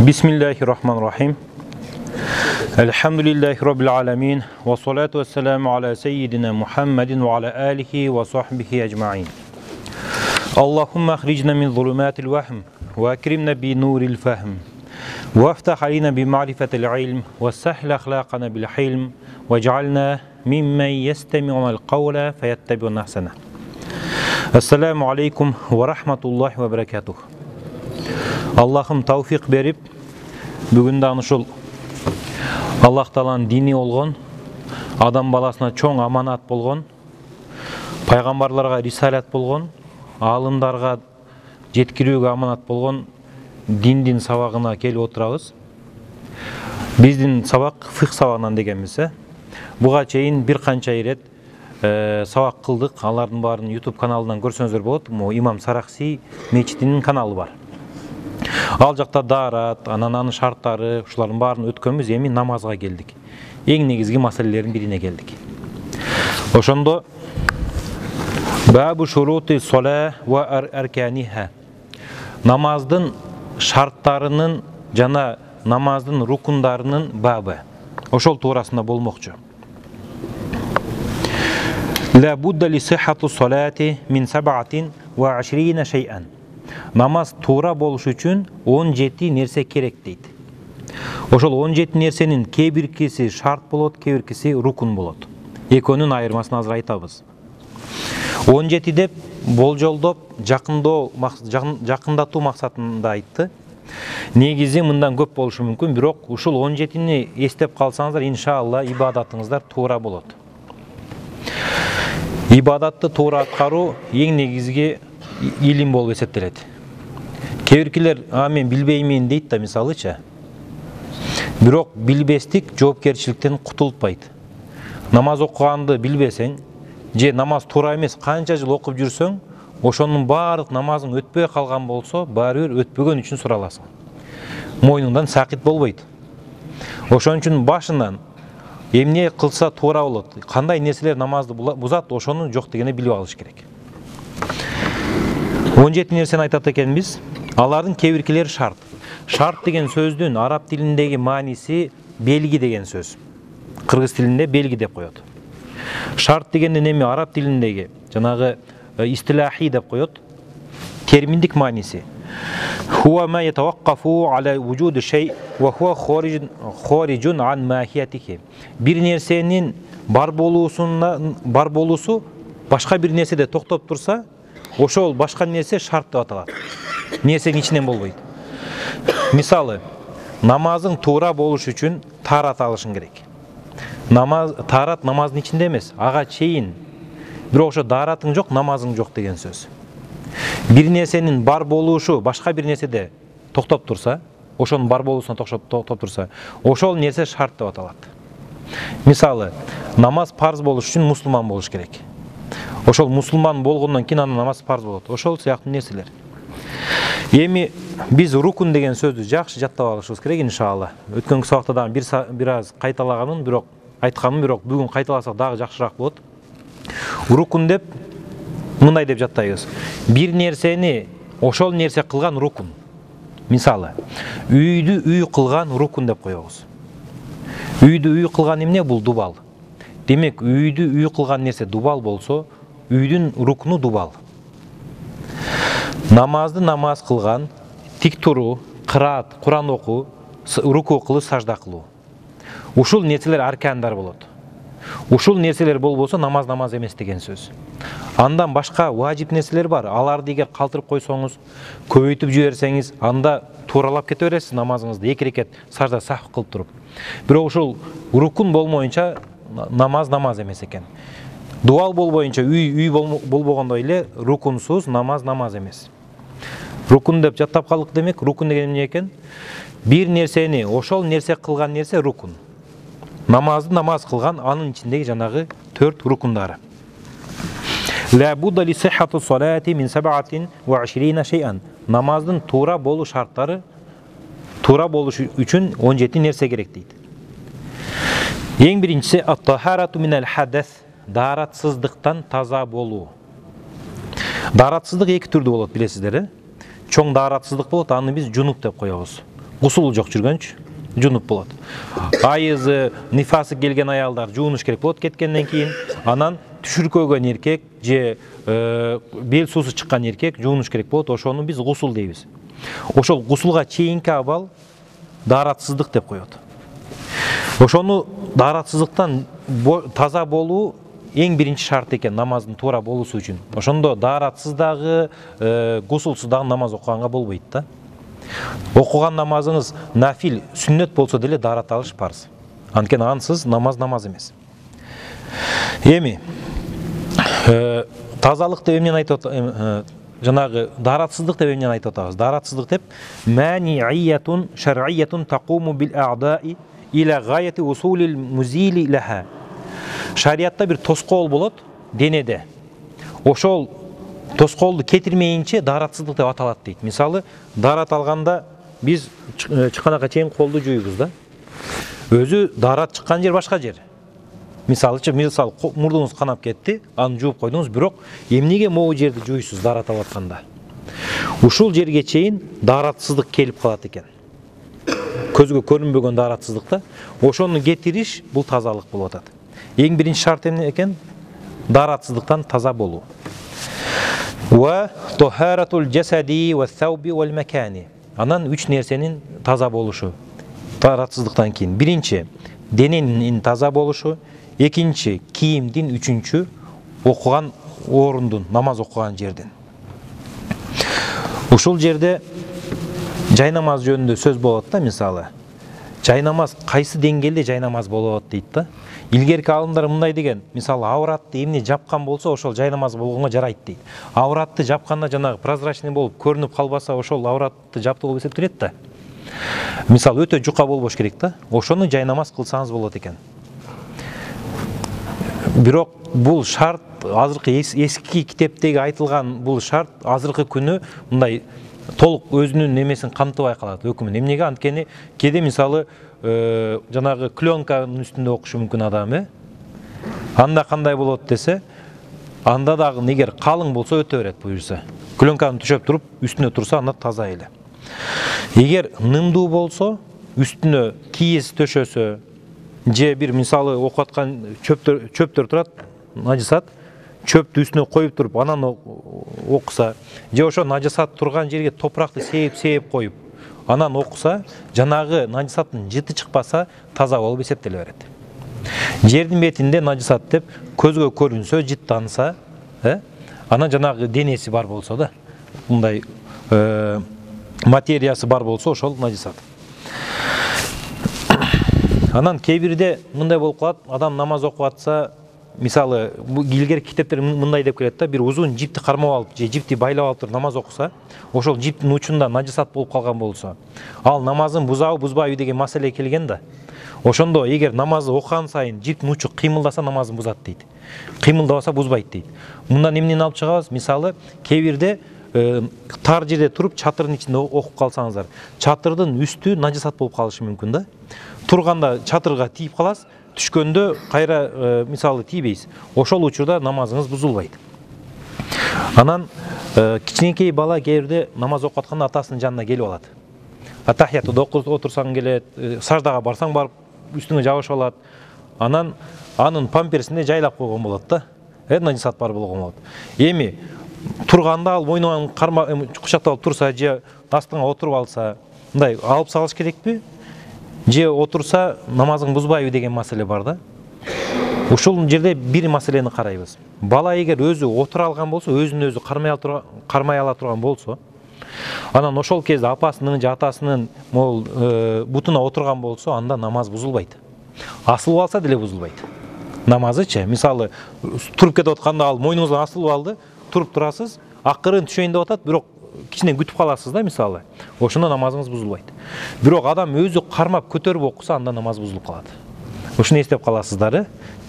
Bismillahirrahmanirrahim. Elhamdülillahi Rabbil alemin. Ve salatu ve selamu ala seyyidina Muhammedin ve ala alihi ve sahbihi ecma'in. Allahümme ahricna min zulumatil vahm ve ekrimna bi nuril fahm. Ve aftah alina bi ma'rifetil ilm ve sahl ahlakana bil hilm ve cealna mimmen yestemi'unal kavla feyettabi'un ahsana. Esselamu aleyküm ve rahmetullahi ve berekatuh. Allah'ım tavfik berip, бүгүндө ушул Аллах Тааланын дини болгон, адам баласына чоң аманат болгон, пайгамбарларга рисалат болгон, алымдарга жеткирүүгө аманат болгон диндин сабагына келип отурабыз. Биздин сабак фикх сабагынан дегенбиз. Буга чейин бир канча ирет сабак кылдык. Алардын баарын YouTube каналынан көрсөңүздөр болот. Имам Сарахси мечитинин каналы бар. Ал жакта даарат, ананын шарттары, ушулардын баарын өткөнбүз. Эми намазга келдик. Эң негизги маселелердин бирине келдик. Ошондо бабу шурути сола ва арканиха. Намаздын шарттарынын жана намаздын рукундарынын бабы. Ошол туурасында болмокчу. Ла будда ли сиххату солати мин 27 шей'ан. Намаз туура болуш үчүн 17 нерсе керек дейт. Ошол 17 нерсенин кээ биркиси шарт болот, кээ биркиси рукун болот. Экөөнүн айырмасын азыр айтабыз. 17 деп болжолдоп жакындатуу максатында айтты. Негизи мындан көп болушу мүмкүн, бирок ушул 17-ни эстеп калсаңыздар, иншалла ибадатыңыздар туура болот. Ибадатты туура аткаруу эң негизги илим болуп эсептелет. Кээ-биркилер мен билбеймин дейт да, мисалычы. Бирок билбестик жоопкерчиликтен кутултпайт. Намаз окуганды билбесең, же намаз туура эмес канча жыл окуп жүрсөң, ошонун баардык намазың өтпөй калган болсо, баары бир өтпөгөн үчүн сураласың. Мойнуңдан сакит болбойт. Ошон үчүн башынан эмне кылса туура болот, кандай нерселер намазды бузат, ошону жок дегенде билип алыш керек. 17 нерсени айтат экенбиз. Алардын кээ биркилери шарт. Шарт деген сөздүн араб тилиндеги мааниси белги деген сөз. Кыргыз тилинде белги деп коет. Шарт дегенден эми араб тилиндеги жанагы истилахи деп коет. Терминдик мааниси. Хуа ма ятаваккафу аля вужуди шей ва хуа хориджун ан махиятихи. Бир нерсенин бар болуусу башка бир нерседе токтоп турса, ошол башка нерсе шарт деп аталат. Нерсенин ичинен болбойт. Мисалы, намазың туура болуш үчүн таарат алышың керек. Таарат намаздын ичинде эмес, ага чейин. Бирок ошо дааратың жок, намазың жок деген сөз. Бир нерсенин бар болушу башка бир нерседе токтоп турса, ошонун бар болуусуна токтоп турса, ошол нерсе шарт деп аталат. Мисалы, намаз парз болуш үчүн мусулман болуш керек. Ошол мусулман болгондон кийин анын намаз парз болот. Ошол сыяктуу нерселер. Эми биз рукун деген сөздү жакшы жаттап алышыбыз керек, иншалла. Өткөнкү сабакта дагы бир аз кайталаганмын, бирок бүгүн кайталасак дагы жакшыраак болот. Рукун деп мындай деп жаттайбыз. Бир нерсени ошол нерсе кылган рукун. Мисалы, үйдү үй кылган рукун деп коебуз. Үйдү үй кылган эмне? Бул дубал. Демек, үйдү үй кылган нерсе дубал болсо, үйдүн рукуну дубал. Намазды намаз кылган, тик туруу, кыраат, Куран окуу, руку кылуу, сажда кылуу. Ушул нерселер аркандар болот. Ушул нерселер болбосо намаз эмес деген сөз. Андан башка важип нерселер бар. Аларды эгер калтырып койсоңуз, көбөйтүп жиберсеңиз, анда тууралап кете бересиз намазыңызды 2 рекет сажда сахв кылып туруп. Бирок ушул рукун болмоюнча намаз эмес экен. Дуал болбоюнча үй болбогондой эле рукунсуз намаз эмес. Рукун деп жаттап калдык демек, рукун деген эмне экен? Бир нерсени, ошол нерсе кылган нерсе рукун. Намазды намаз кылган, анын ичиндеги жанагы 4 рукундары. Ла будда ли сиххату солати мин 27 шей'ан. Намаздын туура болуу шарттары, туура болуш үчүн 17 нерсе керек дейт. Эң биринчиси ат-тахарату минал хадас, даратсыздыктан таза болуу. Даратсыздык эки түрдүү болот, билесиздер. Чоң даратсыздык болот, аны биз жунуп деп коебуз. гусул жок жүргөнчү жунуп болот. Айызы, нифасы келген аялдар жуунуш керек болот кеткенден кийин. Анан түшүркөгөн эркек же бел суусу чыккан эркек жуунуш керек болот. Ошону биз гусул дейбиз. Ошол гусулга чейинки абал дааратсыздык деп коет. Ошону дааратсыздыктан таза болуу эң биринчи шарт экен намаздын туура болуусу үчүн. Ошондо дааратсыз дагы, гусулсуз дагы намаз окуганга болбойт да. Окуган намазыңыз нафил, сүннөт болсо деле даарат алыш парыз. Анткени ансыз намаз эмес. Эми тазалык деп эмнени айтып атабыз? Жанагы дааратсыздык деп эмнени айтып атабыз? Дааратсыздык деп манииятун шар'iyyatun тaqуму бил а'даи иля гаяти усулил музили лаха. Шариатта бир тоскоол болот денеде. Ошол тоскоолду кетирмейинче дааратсыздык деп аталат дейт. Мисалы, даарат алганда биз чыканага чейин колду жуйбуз да. Өзү даарат чыккан жер башка жер. Мисалы мурдуңуз канап кетти, аны жууп койдуңуз, бирок эмнеге могу жерди жуйсуз даарат алып атканда? Ушул жерге чейин дааратсыздык келип калат экен. Көзгө көрүнбөгөн дааратсыздыкта ошону кетириш бул тазалык болуп атат. Эң биринчи шарт эмне экен? Дааратсыздыктан таза болуу. Ва тухаратул жасади ва сауби вал макани. Анан үч нерсенин таза болушу. Дааратсыздыктан кийин биринчи дененин таза болушу, экинчи кийимдин, үчүнчү окуган орундун, намаз окуган жерден. Ушул жерде жай намаз жөнүндө сөз болот да, мисалы. Жай намаз кайсы деңгээлде жай намаз болот дейт да. Илгерки алымдар мындай деген, мисалы авратты эмне жапкан болсо, ошол жай намаз болгонго жарайт дейт. Авратты жапканда жанагы прозрачный болуп көрүнүп калбаса, ошол авратты жаптуу болуп эсептелет да. Мисалы өтө жука болбош керек да. Ошону жай намаз кылсаңыз болот экен. Бирок бул шарт азыркы эски китептеги айтылган бул шарт азыркы күнү мындай толук өзүнүн немесин камтыбай калат, өкүмүн. Эмнеге? Анткени кээде мисалы жанагы клёнканын үстүндө окушу мүмкүн адам, анда кандай болот десе, анда дагы эгер калың болсо өтө берет буюрса. Клёнканы түшөп туруп, үстүнө турса анда таза эле. Эгер нымдуу болсо, үстүнө кийиз төшөсө, же бир мисалы окуп аткан чөптөр турат, нажисат, чөптү үстүнө коюп туруп, анан окуса, же ошо нажисат турган жерге топуракты сээп коюп, анан окуса, жанагы нажисаттын жыты чыкпаса, таза болуп эсептеле берет. Жердин бетинде нажисат деп көзгө көрүнсө, жыттанса, анан жанагы денеси бар болсо да, мындай материясы бар болсо, ошол нажисат. Анан кээ бирде мындай болуп калат, адам намаз окуп атса, мисалы, илгерки китептер мындай деп келет да, бир узун жипти кармап алып, же жипти байлап алып туруп намаз окуса, ошол жиптин учунда нажисат болуп калган болсо, ал намазын бузабы, бузбайбы деген маселе келген да. Ошондо эгер намазды окуган сайын жиптин учу кыймылдаса, намазын бузат дейт. Кыймылдабаса бузбайт дейт. Мындан эмнени алып чыгабыз? Мисалы, кээ бирде тар жерде туруп чатырдын ичинде окуп калсаңыздар, чатырдын үстү нажисат болуп калышы мүмкүн да. Турганда чатырга тийип каласыз, түшкөндө кайра мисалы тийбейсиз. Ошол учурда намазыңыз бузулбайт. Анан кичинекей бала кээ бирде намаз окуп атканда атасынын жанына келип алат. Атахиятты окуп отурсаң келет, саждага барсаң барып үстүңө жабышып алат. Анан анын памперсинде жайлап койгон болот да. Нажисат бар болгон болот. Эми турганда ал мойнунан кучакталып турса, же астыңа отуруп алса, мындай алып салыш керекпи? Же отурса намазың бузбайбы деген маселе бар да. Ушул жерде бир маселени карайбыз. Бала эгер өзү отура алган болсо, өзүн өзү кармай ала турган болсо, анан ошол кезде апасынын же атасынын бутуна отурган болсо, анда намаз бузулбайт. Асылып алса деле бузулбайт. Намазычы, мисалы, туруп кетип атканда ал мойнуңуздан асылып алды, туруп турасыз, акырын түшөйүн деп атат, бирок кичине күтүп каласыз да, мисалы. Ошондо намазыңыз бузулбайт. Бирок адам өзү кармап көтөрүп окуса, анда намаз бузулуп калат. Ушуну эстеп каласыздар.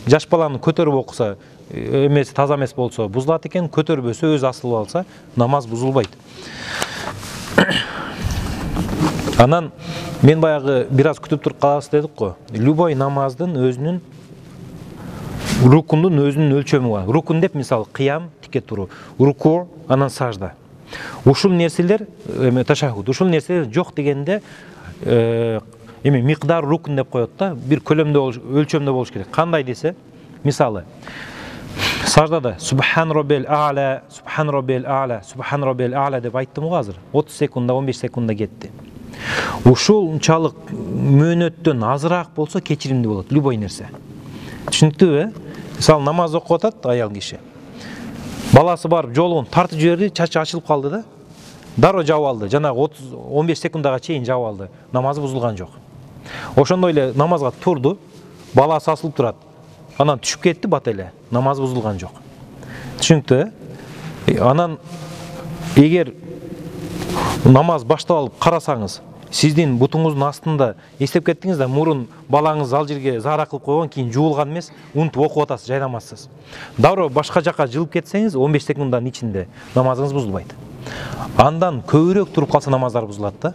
Жаш баланы көтөрүп окуса, эмеси таза эмес болсо бузулат экен, көтөрбөсө, өзү асылып алса, намаз бузулбайт. Анан мен баягы бир аз күтүп туруп каласыз дедик го. Любой намаздын өзүнүн рукундун өзүнүн өлчөмү бар. Рукун деп мисалы кыям, тике туруу, руку, анан сажда. Ушул нерселер, ташаххуд, ушул нерселер жок дегенде эми микдар рукн деп коет да, бир көлөмдө өлчөмдө болуш керек. Кандай десе, мисалы саждада субхан роббил а'ла, субхан роббил а'ла, субхан роббил а'ла деп айттым го азыр. 30 секундда, 15 секундда кетти. Ушунчалык мөөнөттөн азыраак болсо кечиримдүү болот любой нерсе. Түшүнүктүүбү? Мисалы намаз окуп атат аял киши. Баласы барып жолун тартып жиберди, чачы ачылып калды да. Дароо жаап алды. Жанагы 30-15 секундага чейин жаап алды. Намазы бузулган жок. Ошондой эле намазга турду, баласы асылып турат. Анан түшүп кетти бат эле. Намазы бузулган жок. Түшүнүктүбү? Анан эгер намаз башталып карасаңыз, сиздин бутуңуздун астында эстеп кеттиңиз да, мурун балаңыз ал жерге заара кылып койгон, кийин жуулган эмес, унутуп окуп атасыз, жайнамазсыз. Дароо башка жака жылып кетсеңиз, 15 секунддун ичинде намазыңыз бузулбайт. Андан көбүрөөк туруп калса намаздар бузулат да.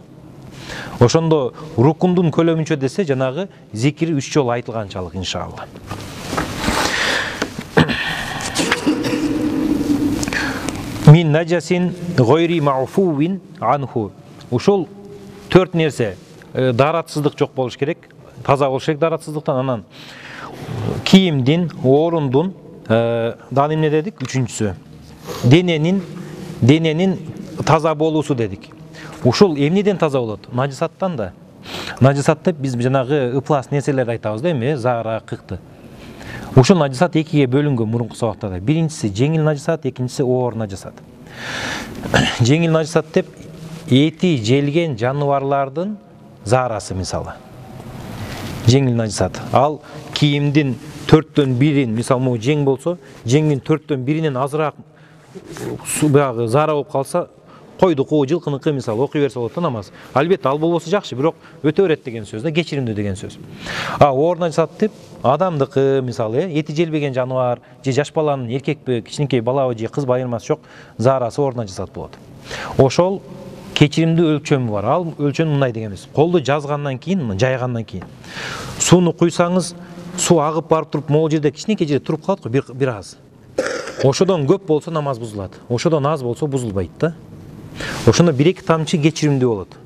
Ошондо рукундун көлөмүнчө десе, жанагы зикир 3 жолу айтылганчалык иншалла. Мин наджасин гойри ма'фувин анху. Ушул 4 нерсе. Даратсыздык жок болуш керек, таза болуш керек даратсыздыктан. Анан кийимдин, орундун, дагы эмне дедик? Үчүнчүсү. Дененин таза болуусу дедик. Ушул эмнеден таза болот? Нажисаттан да. Нажисат деп биз жанагы ыплас нерселерди айтабыз да, эми заара, кыкты. Ушул нажисат экиге бөлүнгөн мурунку сабактарда. Биринчиси жеңил нажисат, экинчиси оор нажисат. Жеңил нажисат деп эти желген жаныбарлардын заарасы мисалы. Жеңил нажисат. Ал кийимдин 4төн 1-ин, мисалы жең болсо, жеңдин 4төн 1-инен азыраак баягы заара болуп калса, койдуку, жылкыныкы мисалы окуй берсе болот да намаз. Албетте ал болбосо жакшы, бирок өтө берет деген сөз да, кечиримдүү деген сөз. Оор нажисат деп адамдыкы мисалы, эти желбеген жаныбар, же жаш баланын эркекпи, кичинекей балабы же кызбы айырмасы жок, заарасы оор нажисат болот. Ошол кечиримдүү өлчөмү бар. Ал өлчөм мындай деген эмес. Колду жазгандан кийин, жайгандан кийин сууну куйсаңыз, суу агып барып туруп, могул жерде кичинекей жерде туруп калат го, бир аз. Ошодон көп болсо намаз бузулат. Ошодон аз болсо бузулбайт да. Ошондо 1-2 тамчы кечиримдүү болот.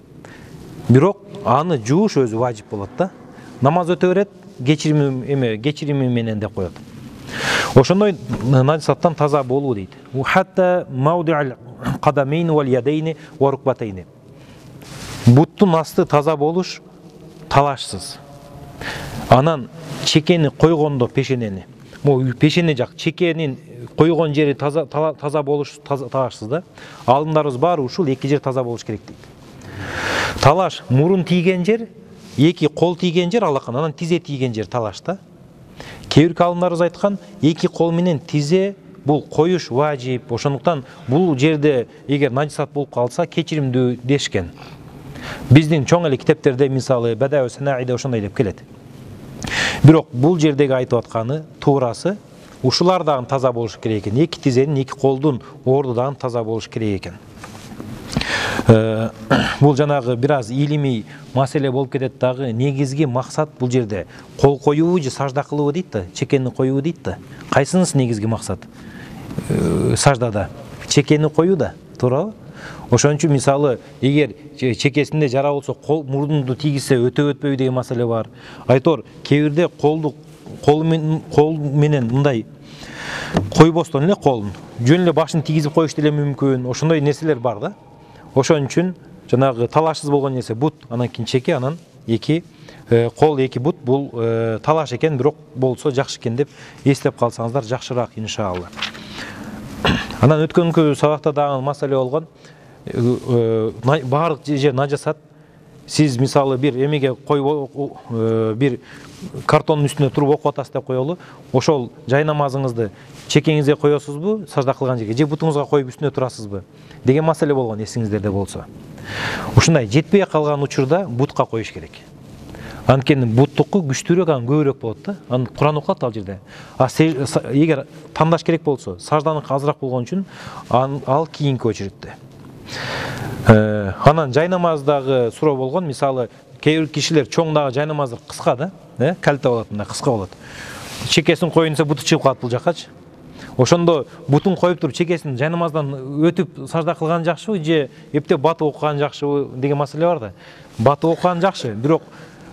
Бирок аны жууш өзү важип болот да. Намаз өтө берет, кечирими менен деп коет. Ошондой нажисаттан таза болуу дейт. Хатта мауди'ал кадамейни вал ядейни ва рукбатейни. Буттун асты таза болуш талашсыз. Анан чекени койгондо пешенени, пешене жак, чекенин койгон жери таза болуш талашсыз да. Алымдарыбыз баары ушул 2 жер таза болуш керек дейт. Талаш мурун тийген жер, 2 кол тийген жер алакан, анан тизе тийген жер талаш да. Кээ бир алымдарыбыз айткан, 2 кол менен тизе бул коюш важип. Ошондуктан бул жерде эгер нажисат болуп калса кечиримдүү дешкен. Биздин чоң эле китептерде мисалы Бадау Санаиде ошондой деп келет. Бирок бул жердеги айтып атканы туурасы ушулар дагы таза болуш керек экен. 2 тизенин, 2 колдун орду дагы таза болуш керек экен. Бул жанагы бир аз илимий маселе болуп кетет дагы. Негизги максат бул жерде кол коюу же сажда кылуу дейт да, чекени коюу дейт да. Кайсынысы негизги максат? Саждада чекени коюу да, туурабы? Ошон үчүн мисалы эгер чекесинде жара болсо кол мурдунду тийгизсе өтө өтпөйбү деген маселе бар. Айтор кээ бирде кол менен мындай койбостон эле колун жөн эле башын тийгизип коюш деле мүмкүн. Ошондой нерселер бар да. Ошон үчүн жанагы талашсыз болгон нерсе бут, анан кийин чеке, анан 2 кол, 2 бут бул талаш экен, бирок болсо жакшы экен деп эстеп калсаңыздар жакшыраак иншалла. Анан өткөнкү сабакта дагы маселе болгон. Баардык жер нажасат. Сиз мисалы бир эмеге бир картондун үстүнө туруп окуп атасыз деп коелу. Ошол жай намазыңызды чекеңизге коесузбу, сажда кылган жерге, же бутуңузга коюп үстүнө турасызбы деген маселе болгон эсиңиздерде болсо. Ушундай жетпей калган учурда бутка коюш керек. Анткени буттуку күчтүүрөөк, анан көбүрөөк болот да. Аны Куран окулат ал жерде. Эгер тандаш керек болсо, сажданыкы азыраак болгон үчүн ал кийинки очередде. Анан жай намаздагы суроо болгон, мисалы кээ бир кишилер чоң дагы жай намаздар кыска да, калта болот, мындай кыска болот. Чекесин коюнса буту чыгып калат бул жакачы. Ошондо бутун коюп туруп чекесин жай намаздан өтүп сажда кылган жакшыбы же эптеп батып окуган жакшыбы деген маселе бар да. Батып окуган жакшы, бирок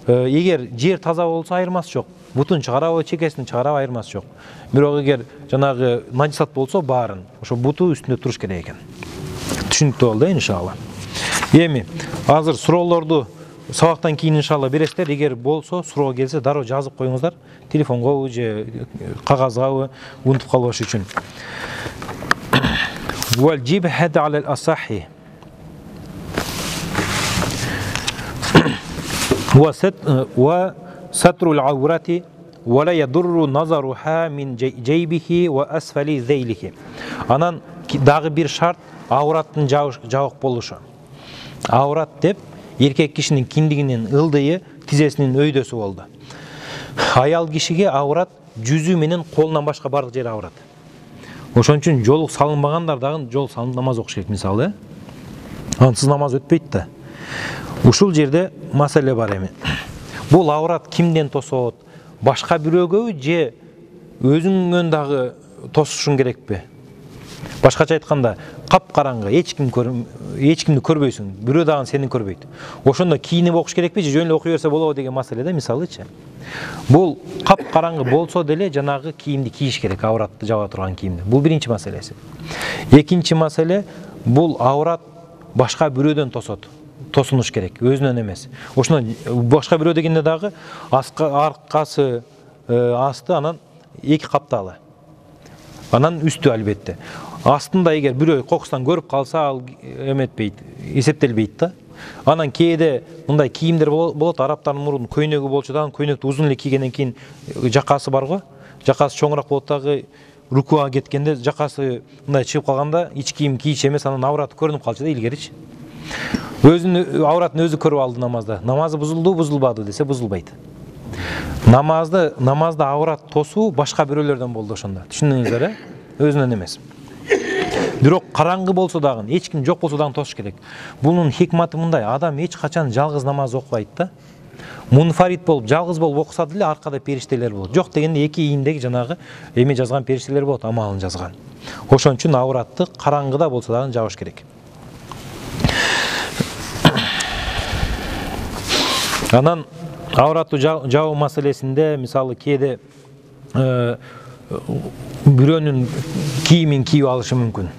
эгер жер таза болсо айырмасы жок. Бутун чыгарабы, чекесин чыгарабы айырмасы жок. Бирок эгер жанагы надисат болсо баарын ошо буту үстүндө туруш керек экен. Түшүнүктүү болду иншалла. Эми азыр суроолорду сабактан кийин иншалла бересиздер. Эгер болсо суроо келсе дароо жазып коюңуздар. Телефонгобу же кагазгабы унутуп калбаш үчүн. Вал джибхат ала ал-асахи. Ва сатру ал-аурати ва ла ядурру назаруха мин джейбихи ва асфали зейлихи. Анан дагы бир шарт аураттын жабык болушу. Аурат деп эркек кишинин киндигинин ылдыйы тизесинин өйдөсү болду. Аял кишиге аурат жүзү менен колунан башка бардык жери аурат. Ошон үчүн жолук салынбагандар дагы жол салынып намаз окуш керек мисалы. Ансыз намаз өтпөйт да. Ушул жерде маселе бар эми. Бул аурат кимден тосот? Башка бирөөгө же өзүңөн дагы тосушуң керекпи? Башкача айтканда, капкараңгы, эч кимди көрбөйсүң, бирөө дагы сени көрбөйт. Ошондо кийинип окуш керекпи же жөн эле окуй берсе болобу деген маселе да, мисалычы. Бул капкараңгы болсо деле жанагы кийимди кийиш керек, ауратты жаба турган кийимди. Бул биринчи маселеси. Экинчи маселе, бул аурат башка бирөөдөн тосот. Тосунуш керек, өзүнөн эмес. Ошондо башка бирөө дегенде дагы аркасы, асты анан эки капталы. Анан үстү албетте. Астында эгер бирөө кокустан көрүп калса, ал эметпейт, эсептелбейт да. Анан кээде мындай кийимдер болот, арабтардын мурун көйнөгү болчу да, көйнөктү узун эле кийгенден кийин жакасы бар го. Жакасы чоңураак болот дагы, рукуга кеткенде жакасы мындай чыгып калганда ич кийим кийчү эмес, анан аураты көрүнүп калчу да илгеричи. Өзүнүн ауратын өзү көрүп алды намазда. Намазы бузулду, бузулбады десе бузулбайт. Намазда аурат тосуу башка бирөөлөрдөн болду ошондо. Түшүндүңүздөр, өзүнөн эмес. Бирок караңгы болсо дагы, эч ким жок болсо дагы тосуш керек. Бунун хикматы мындай: адам эч качан жалгыз намаз окубайт да. Мунфарид болуп, жалгыз болуп окуса деле аркада периштелер болот. Жок дегенде эки ийиндеги жанагы эме жазган периштелер болот, амалын жазган. Ошон үчүн ауратты караңгыда болсо дагы жабыш керек. Анан ауратты жабуу маселесинде мисалы кээде бирөөнүн кийимин кийип алышы мүмкүн.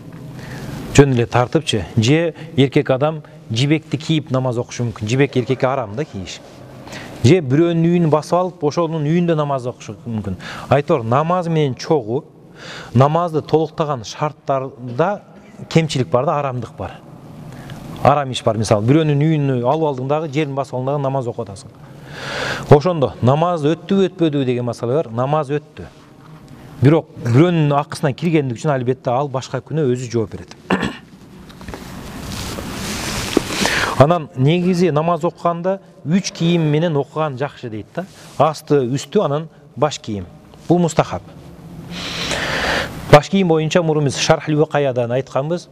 Жөн эле тартыпчы, же эркек адам жибекти кийип намаз окушу мүмкүн. Жибек эркекке арам да кийиш. Же бирөөнүн үйүн басып алып, ошонун үйүндө намаз окушу мүмкүн. Айтор, намаз менен чогуу намазды толуктаган шарттарда кемчилик бар да, арамдык бар. Арам иш бар, мисалы бирөөнүн үйүнү алып алдың дагы жерин басып алдың дагы намаз окуп атасың. Ошондо намаз өттүбү өтпөдүбү деген маселе бар. Намаз өттү. Бирок бирөөнүн акысына киргендик үчүн албетте ал башка күнү өзү жооп берет. Анан негизи намаз окуганда 3 кийим менен окуган жакшы дейт да. Асты, үстү, анан баш кийим. Бул мустахаб. Баш кийим боюнча мурун биз Шархул Вакаядан айтканбыз,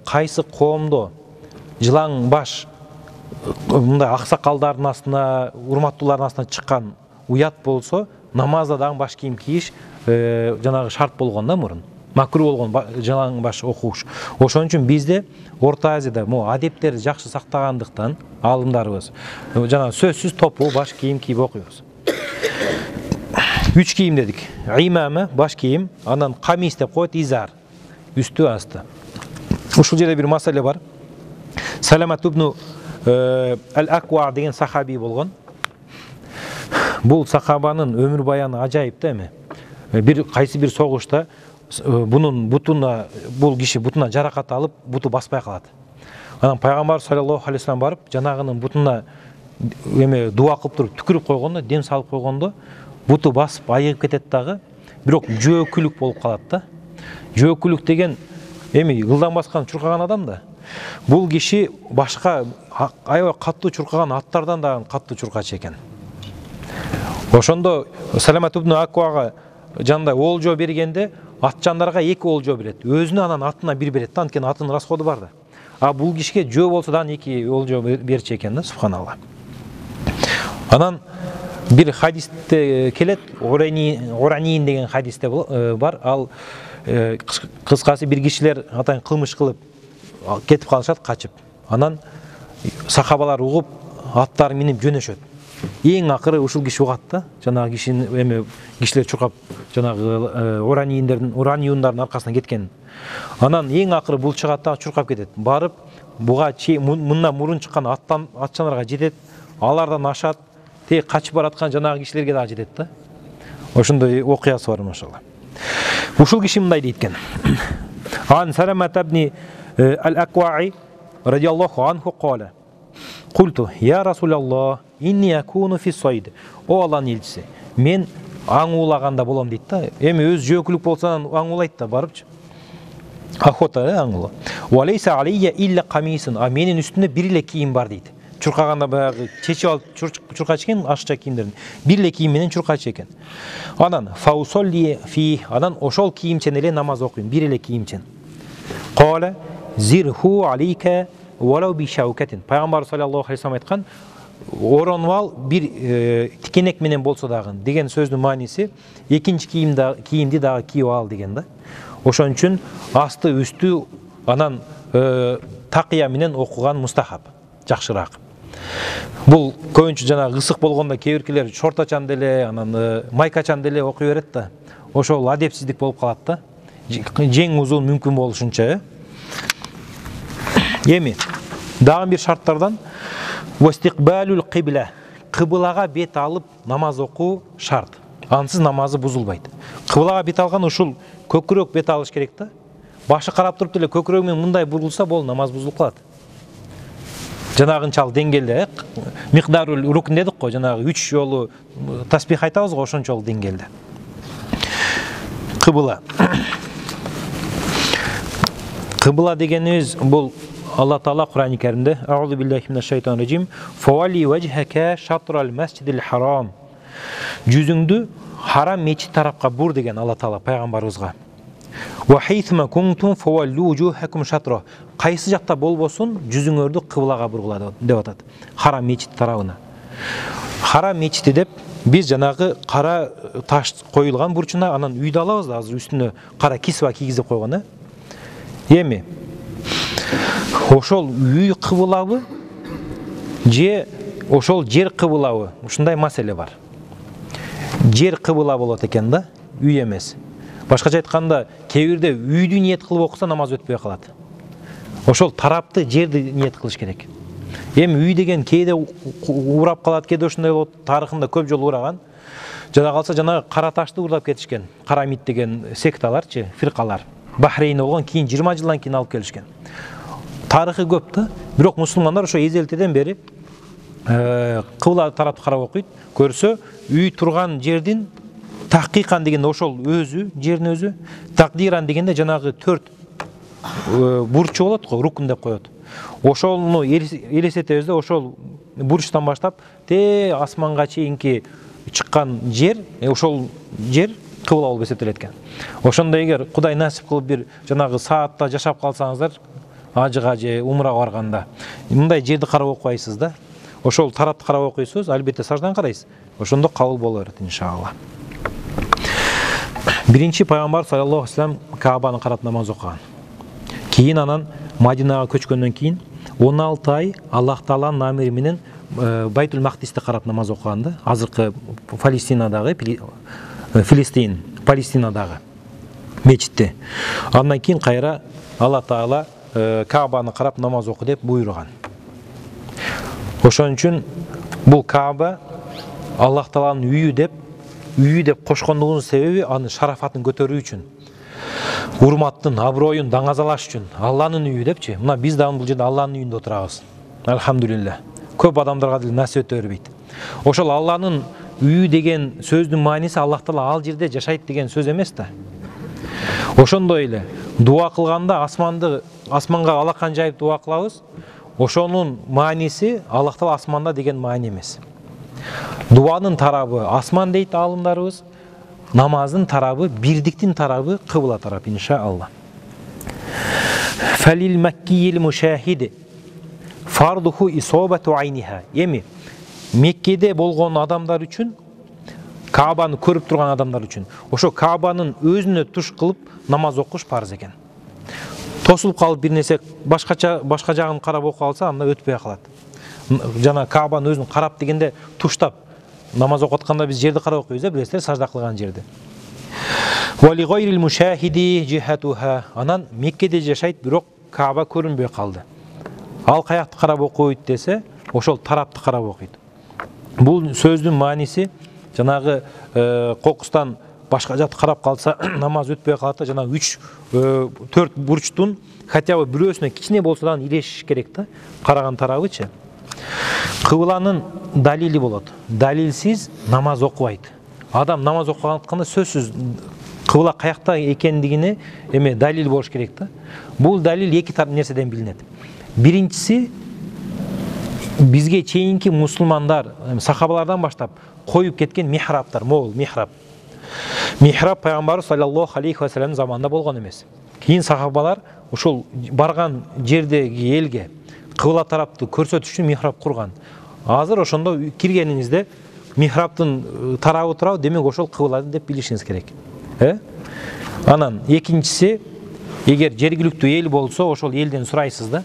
кайсы коомдо жылаң баш мындай аксакалдардын астына, урматтуулардын астына чыккан уят болсо, намазда дагы баш кийим кийиш жанагы шарт болгон да мурун. Макруh болгон жылаң баш окуш. Ошон үчүн бизде Орто Азияда адептерди жакшы сактагандыктан алымдарыбыз жана сөзсүз топу баш кийим кийип окуйбуз. 3 кийим дедик. Имама баш кийим, анан камис деп коет, изар, үстү, асты. Ушул жерде бир маселе бар. Саламат ибн ал-Аква деген сахаби болгон. Бул сахабанын өмүр баяны ажайып да эми. Кайсы бир согушта бунун бутуна, бул киши бутуна жаракат алып, буту баспай калат. Анан пайгамбар саллаллаху алейхи вассалам барып, жанагынын бутуна эме дуа кылып туруп түкүрүп койгондо, дем салып койгондо, буту басып айыгып кетет дагы, бирок жөөкүлүк болуп калат да. Жөөкүлүк деген эми ылдан баскан чуркаган адам да. Бул киши башка аябай каттуу чуркаган аттардан да каттуу чуркачу экен. Ошондо Саламат ибн Аквага жандай олжо бергенде атчандарга 2 олжо берет. Өзүнө анан атына 1 берет да, анткени атынын расходу бар да. А бул кишиге жөө болсо да 2 олжо берчү экен да, субханалла. Анан Bir hadiste келет, Уранийин деген hadiste бар. Ал кыскасы бир кишилер атайын кылмыш кылып кетип калышат, качып. Анан сахабалар угуп, аттары минип жөнөшөт. Эң акыры ушул киши угат да, жанагы кишини кишилер чуркап, жанагы Ураниюндардын аркасынан кеткен. Анан эң акыры бул чыгат да чуркап кетет. Барып, буга мындан мурун чыккан атчанарга жетет, алардан ашат, те качып бараткан жанагы кишилерге да жетет да. Ошондой окуясы бар, машалла. Ушул киши мындай дейт экен. Ан Саламат ибн ал-Акваи радиаллаху анху кала: "Культу я Расулаллах, инни акуну фи сайд." О Аллахтын элчиси, мен аң уулаганда болом дейт да. Эми өз жөөкүлүк болсо аң уулайт да барыпчы. Охота аң уулоо. Ва лейса алейя илля камисун. А менин үстүмдө бир эле кийим бар дейт. Чуркаганда баягы чечип алып чуркачы экен, ашча кийимдерин. Бир эле кийим менен чуркачы экен. Анан фаусолли фи, анан ошол кийимчен эле намаз окуйм, бир эле кийимчен. Кала зирху алейка валау би шаукатин. Пайгамбар саллаллаху алейхи ва саллям айткан, оронуп ал бир тикенек менен болсо дагы деген сөздүн мааниси экинчи кийимди дагы кийип ал деген да. Ошон үчүн асты үстү анан такыя менен окуган мустахаб, жакшыраак. Бул көбүнчө жанагы ысык болгондо кээ-биркилер шортачан деле, анан майкачан деле окуй берет да. Ошол адепсиздик болуп калат да. Жең узун мүмкүн болушунча. Эми дагы бир шарттардан вастиқбалул кибла, кыблага бет алып намаз окуу шарт. Ансыз намазы бузулбайт. Кыблага бет алган ушул көкүрөк бет алыш керек да. Башы карап туруп деле көкүрөгү менен мындай бурулса бол, намаз бузулуп калат. Жанагынчалык деңгээлде микдарул рукн дедик го, жанагы 3 жолу тасбих айтабыз го, ошончолук деңгээлде. Кыбла. Кыбла дегенибиз бул Алла Таала Кур'ан-ы Керимде Аузу биллахи минаш шайтанир раджим фавали вajhaka шатрал масжидил харам. Жүзүңдү харам мечит тарапка бур деген Алла Таала пайгамбарыбызга. Ва хайсма кунтум фаваллу вужухакум шатра. Кайсы жакта болбосун жүзүңөрдү кыблага бургула деп атат. Харам мечит тарабына. Харам мечити деп биз жанагы кара таш коюлган бурчуна анан үйдө алабыз да, азыр үстүнө кара кисва кийгизип койгон. Эми ошол үй кыблабы же ошол жер кыблабы, ушундай маселе бар. Жер кыбла болот экен да, үй эмес. Башкача айтканда, кээ бирде үйдү ниет кылып окуса намаз өтпөй калат. Ошол тарапты жерди ниет кылыш керек. Эми үй деген кээде урап калат, кээде ушундай болот, тарыхында көп жолу ураган. Жана калса жанагы кара ташты урдап кетишкен. Карамит деген секталарчы, фиркалар. Бахрейн болгон, кийин 20 жылдан кийин алып келишкен. Тарыхы көп да, бирок мусулмандар ошо эзелтеден бери кыбла тарапты карап окуйт. Көрсө, үй турган жердин тахкикан дегенде ошол өзү, жердин өзү, такдиран дегенде жанагы 4 бурчу болот го, рукн деп коет. Ошолну элестетебиз да, ошол бурчтан баштап те асманга чейинки чыккан жер, ошол жер кыбла болуп эсептелет экен. Ошондо эгер Кудай насип кылып бир жанагы саатта жашап калсаңыздар, ажыга же умрага барганда, мындай жерди карап окуйсуз да. Ошол тарапты карап окуйсуз, албетте саждан карайсыз. Ошондо кабыл боло берет иншалла. Биринчи пайгамбар саллаллаху алейхи ва саллям Каабаны карап намаз окуган. Кийин анан Мадинага көчкөндөн кийин 16 ай Аллах Тааланын амири менен Байтул Мақдисти карап намаз окуган да. Азыркы Палестинадагы мечитте. Андан кийин кайра Алла Таала Каабаны карап намаз оку деп буйруган. Ошон үчүн бул Кааба Аллах Тааланын үйү деп кошкондугунун себеби аны шарафатын көтөрүү үчүн. Урматтын, аброюн даңазалаш үчүн. Алланын үйү депчи. Мына биз дагы бул жерде Алланын үйүндө отурабыз. Алхамдулилlah. Көп адамдарга деле насип өтө бербейт. Ошол Алланын үйү деген сөздүн мааниси Аллах Таала ал жерде жашайт деген сөз эмес да. Ошондой эле дуа кылганда асманга алакан жайып дуа кылабыз. Ошонун мааниси Аллах Таала асманда деген маани эмес. Дуанын тарабы асман дейт алымдарыбыз, намаздын тарабы, бирдиктин тарабы кыбла тарап иншалла. Фалил маккиил мушахид фардуху исабату айниха. Эми Меккеде болгон адамдар үчүн, Каабаны көрүп турган адамдар үчүн ошо Каабанын өзүнө туш кылып намаз окуш парыз экен. Тосулуп калып бир нерсе башка жагын карап окуп калса, анда өтпөй калат. Жана Каабанын өзүн карап дегенде туштап намаз окуп атканда биз жерди карап окуйбуз, билесиздер, сажда кылган жерди. Вали гайрил мушахиди жихатуха. Анан Меккеде жашайт, бирок Кааба көрүнбөй калды. Ал каякты карап окуйт десе, ошол тарапты карап окуйт. Бул сөздүн мааниси жанагы кокустан башка жакты карап калса намаз өтпөй калат да, жана 3-4 бурчтун хотя бы бирөөсүнө кичине болсо да илешиш керек да, караган тарабычы. Кыбланын далили болот. Далилсиз намаз окубайт. Адам намаз окуганда сөзсүз кыбла каякта экендигине далил болуш керек да. Бул далил эки нерседен билинет. Биринчиси, бизге чейинки мусулмандар, сахабалардан баштап коюп кеткен михрабтар, могул михраб. Михраб пайгамбарыбыз саллаллаху алейхи ва саллямдын заманында болгон эмес. Кийин сахабалар ушул барган жердеги элге кыбла тарапты көрсөтүш үчүн михраб курган. Азыр ошондо киргениңизде михрабтын тарабы турабы, демек ошол кыбла деп билишиңиз керек. Анан экинчиси, эгер жергиликтүү эл болсо, ошол элден сурайсыз да.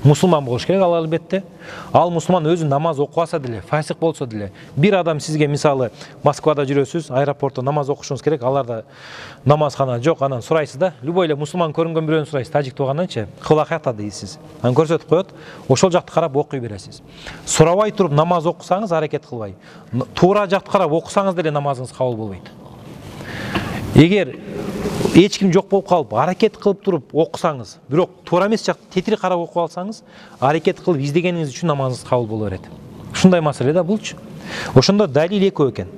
Мусулман болуш керек ал албетте. Ал мусулман өзү намаз окубаса деле, фасик болсо деле, бир адам сизге мисалы Москвада жүрөсүз, аэропортто намаз окушуңуз керек, аларда намазхана жок, анан сурайсыз да, любой эле мусулман көрүнгөн бирөөнү сурайсыз, тажик болгондончу, кыбла каякта дейсиз. Анан көрсөтүп коет, ошол жакты карап окуй бересиз. Сурабай туруп намаз окусаңыз, аракет кылбай, туура жакты карап окусаңыз деле намазыңыз кабыл болбойт. Эгер эч ким жок болуп калып, аракет кылып туруп окусаңыз, бирок туура эмес жакты тетири карап окуп алсаңыз, аракет кылып издегениңиз үчүн намазыңыз кабыл боло берет. Ушундай маселе да булчу. Ошондо далил экөө экен.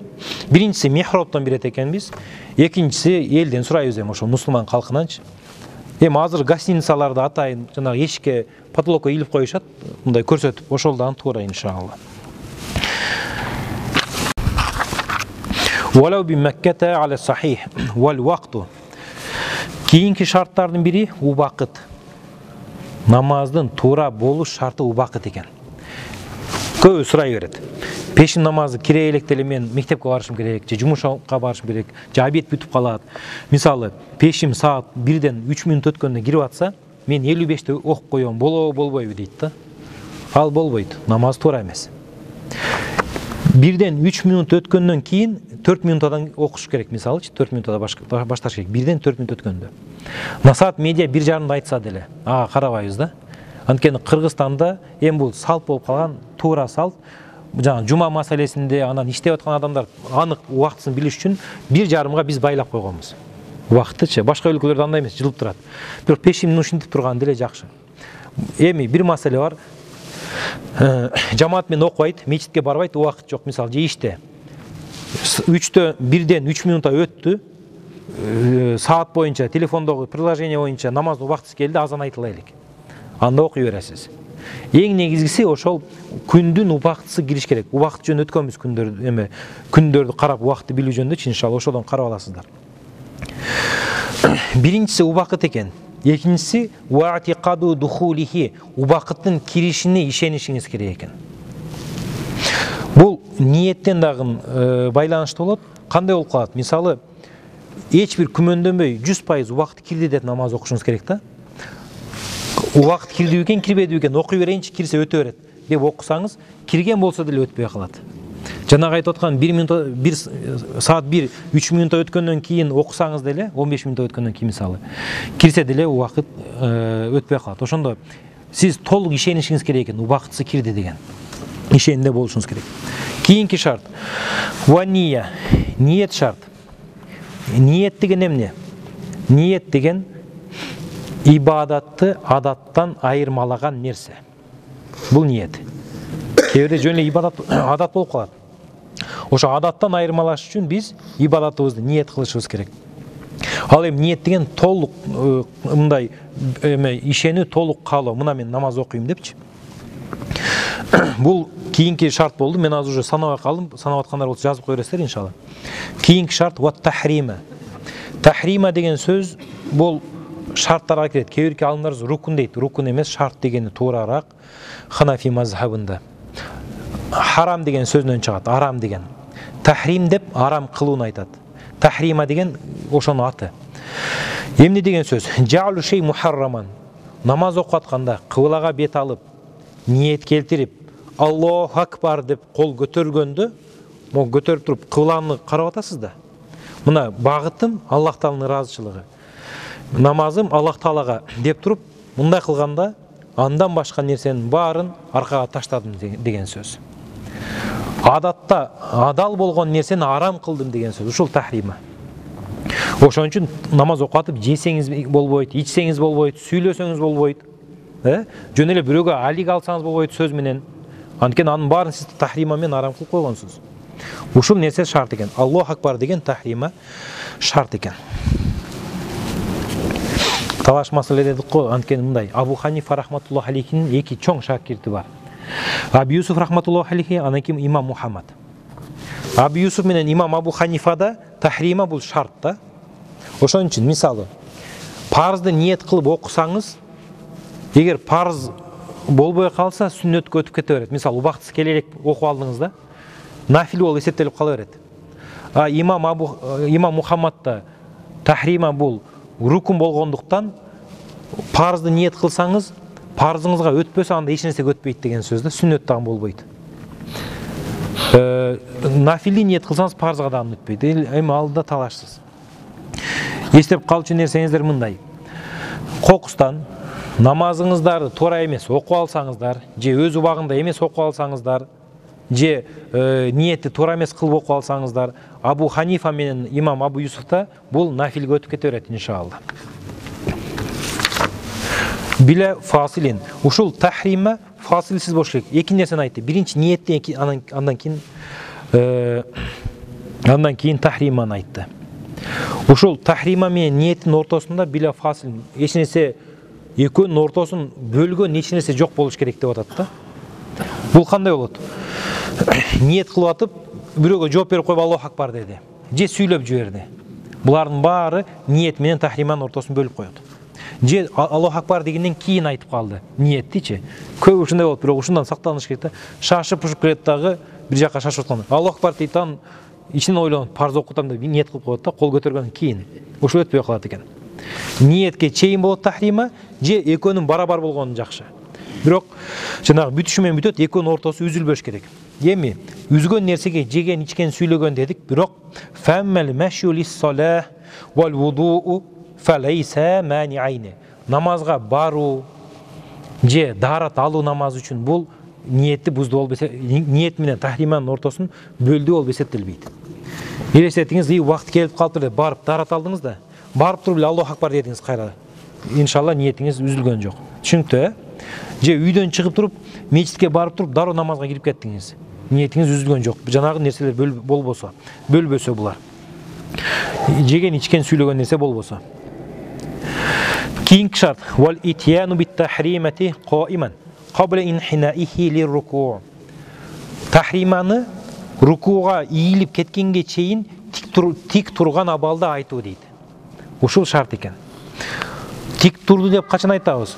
Биринчиси михрабтан берет экенбиз, экинчиси элден сурайбыз ошо мусулман калкынанчы. Азыр гостиницаларда атайын жанагы эшикке потолокко илип коюшат, мындай көрсөтүп, ошолдан туура иншалла. Валау би Меккете але сахих вал вакту. Кийинки шарттардын бири убакыт. Намаздын туура болуш шарты убакыт экен. Көбү сурай берет. Пешин намазы кире электеле, мен мектепке барышым керек, же жумушка барышым керек, же обед бүтүп калат. Мисалы, пешим саат 1ден 3 мүнөт өткөндө кирип атса, мен 55-те окуп коём, болбойбу дейт да. Ал болбойт, намаз туура эмес. 1ден 3 мүнөт өткөндөн кийин 4 мүнөттөн окуш керек, мисалы, 4 мүнөттө башташ керек. 1ден 4 мүнөт өткөндө. Насаат медиа 1,5 айтса деле, карабайбыз да. Анткени Кыргызстанда бул салт болуп калган, туура салт. Жана жума маселесинде анан иштеп аткан адамдар анык убактысын билиш үчүн 1,5га биз байлап койгонбуз. Убактычы, башка өлкөлөрдө андай эмес, жылып турат. Бирок пешимдин ушинтип турган деле жакшы. Бир маселе бар. Жамаат менен окубайт, мечитке барбайт, убакыт жок, мисалы, же иште. 1ден 3 мүнөт өттү. Саат боюнча, телефондогу приложение боюнча намаздын убактысы келди, азан айтылайлык. Анда окуй бересиз. Эң негизгиси ошол күндүн убактысы кириш керек. Убакыт жөнүндө өткөнбүз күндөрдү карап убакытты билүү жөнүндө, иншалла ошодон карап аласыздар. Биринчиси убакыт экен. Экинчиси ва'тиқаду духулихи, убакыттын киришине ишенишиңиз керек экен. Бул ниеттен дагы байланыштуу болот. Кандай болуп калат? Мисалы, эч бир күмөндөмөй 100% убакыт кирди деп намаз окушуңуз керек да. Убакыт кирди экен, кирбеди экен, окуй берейинчи, кирсе өтө берет деп окусаңыз, кирген болсо деле өтпөй калат. Жанагы айтып аткан 1 саат 3 мүнөт өткөндөн кийин окусаңыз деле, 15 мүнөт өткөндөн кийин мисалы, кирсе деле убакыт өтпөй калат. Ошондо сиз толук ишенишиңиз керек экен, убакытсы кирди деген. Ишенде болушуңуз керек. Кийинки шарт. Вания, ниет шарт. Ниет деген эмне? Ниет деген ибадатты адаттан айырмалаган нерсе. Бул ниет. Кээде жөн эле ибадат адат болуп калат. Ошо адаттан айырмалаш үчүн биз ибадатыбызды ниет кылышыбыз керек. Ал ниет деген толук мындай ишенүү, толук каалоо. Мына мен намаз окуйм депчи. Бул кийинки шарт болду. Мен азыр уже санабай калдым. Санап аткандар болсо жазып кое бересиздер иншалла. Кийинки шарт ва тахрима. Тахрима деген сөз бул шарттарга кирет. Кээ бирки алымдар рукун дейт. Рукун эмес, шарт дегени туурараак Ханафи мазхабында. Харам деген сөзінен шығады, арам деген. Тахрим деп арам қылуын айтады. Тахрима деген ошоның аты. Емне деген сөз? Жаалу шей мухарраман. Намаз оқытқанда қыблаға бет алып, ниет келтіріп, Аллаху акбар деп қол көтергенді, көтеріп тұрып қыбланы қарап атасыз да. Мына бағытым Аллах Тағаланың разышылығы. Намазым Аллах Тағалаға деп тұрып, мұндай қылғанда андан башқа нәрсенің барын арқаға таштадым деген сөз. Адатта адал болған нәрсені арам қылдым деген сөз. Ушул тахрима. Ошон үчүн намаз окутуп жесеңиз болбойт, ичсеңиз болбойт, сүйлөсөңүз болбойт. Жөн эле бирөөгө алик алсаңыз болбойт сөз менен. Анткени анын баарын сиз тахрима менен арам кылып койгонсуз. Ушул нерсе шарт экен. Аллаху акбар деген тахрима шарт экен. Талаш маселе дедик го, анткени мындай. Абу Ханифа рахматуллахи алейхинин эки чоң шакирти бар. Аби Юсуф рахматуллахи алейхи, анан кийин имам Мухаммад. Аби Юсуф менен имам Абу Ханифада тахрима бул шарт да. Ошон үчүн мисалы парызды ниет кылып окусаңыз, эгер парыз болбой калса сүннөткө өтүп кете берет. Мисалы убактысы келе элек окуп алдыңыз да, нафил болуп эсептелип кала берет. Имам Мухаммадда тахрима бул рукун болгондуктан парызды ниет кылсаңыз, парызыңызга өтпөсө анда эч нерсе өтпөйт деген сөз да, сүннөт дагы болбойт. Нафили ниет кылсаңыз парызга дагы өтпөйт. Эми алдыда талашсыз. Эстеп калчу нерсеңиздер мындай. Кокустан намазыңыздарды туура эмес окуп алсаңыздар, же өз убагында эмес окуп алсаңыздар, же ниетти туура эмес кылып окуп алсаңыздар, Абу Ханифа менен имам Абу Юсуфта бул нафилге өтүп кете берет иншалла. Биле фасилин. Ушул тахрима фасилсиз болуш керек. Эки нерсени айтты. Биринчи ниетти, андан кийин тахриманы айтты. Ушул тахрима менен ниеттин ортосунда биле фасил, эч нерсе экөөнүн ортосун бөлгөн эч нерсе жок болуш керек деп атат да. Бул кандай болот? Ниет кылып атып, бирөөгө жооп берип коюп Аллаху акбар деди. Же сүйлөп жиберди. Булардын баары ниет менен тахриманын ортосун бөлүп коет. Же Аллаху акбар дегенден кийин айтып калды. Ниеттичи. Көп ушундай болот, бирок ушундан сактаныш керек да. Шашып ушуп келет дагы бир жака шашып атканда. Аллаху акбар дейт, ан ичинен ойлонуп парыз окутам деп ниет кылып коет да, кол көтөргөндөн кийин. Ушул өтпөй калат экен. Ниетке чейин болот тахрима, же экөөнүн барабар болгону жакшы. Бирок жанагы бүтүшү менен бүтөт, экөөнүн ортосу үзүлбөш керек. Эми үзгөн нерсеге жеген, ичкен, сүйлөгөн дедик, бирок фаммал машулис салах вал вудуу фалайса маниайни. Намазга баруу же даарат алуу намаз үчүн бул ниетти бузду болбесе, ниет менен тахриманын ортосун бөлдү болуп эсептелбейт. Элестетиңиз, убакыт келип калыптыр деп барып даарат алдыңыз да, барып туруп эле Аллаху акбар дедиңиз кайра. Иншалла ниетиңиз үзүлгөн жок. Түшүнүктүү? Же үйдөн чыгып туруп, мечитке барып туруп, дароо намазга кирип кеттиңиз. Ниетиңиз үзүлгөн жок. Жанагы нерселер болбосо, бөлбөсө булар. Жеген, ичкен, сүйлөгөн нерсе болбосо. Кийинки шарт: вал итяну бит тахримати qa'iman qabla inhina'ihi lirruku'. Тахриманы рукуга ийилип кеткенге чейин тик турган абалда айтуу дейт. Ушул шарт экен. Тик турду деп качан айтабыз?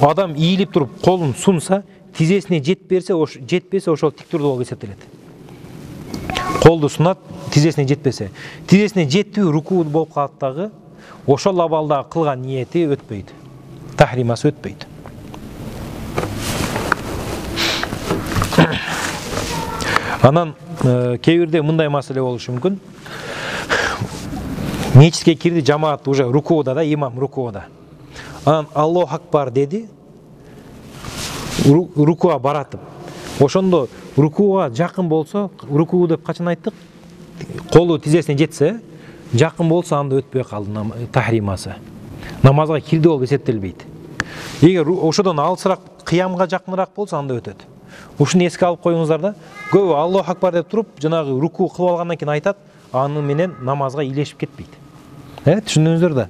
Адам ийилип туруп колун сунса, тизесине жетпесе ошол тик турду болуп эсептелет. Колду сунат, тизесине жетпесе. Тизесине жетпей руку болуп калат дагы, ошол абалда кылган ниети өтпөйт. Тахримасы өтпөйт. Анан кээ бирде мындай маселе болушу мүмкүн. Мечитке кирди, жамаат уже рукууда да, имам рукууда. Анан Аллаху акбар деди, рукуга баратып. Ошондо рукуга жакын болсо, рукуу деп качан айттык? Колу тизесине жетсе, жакын болсо анда өтпөй калды тахримасы. Намазга кирди болуп эсептелбейт. Эгер ошодон алысыраак, кыямга жакыныраак болсо анда өтөт. Ушуну эске алып коюңуздар да. Көбү Аллаху акбар деп туруп, жанагы рукуу кылып алгандан кийин айтат, аны менен намазга илешип кетпейт. Түшүндүңүздөр да?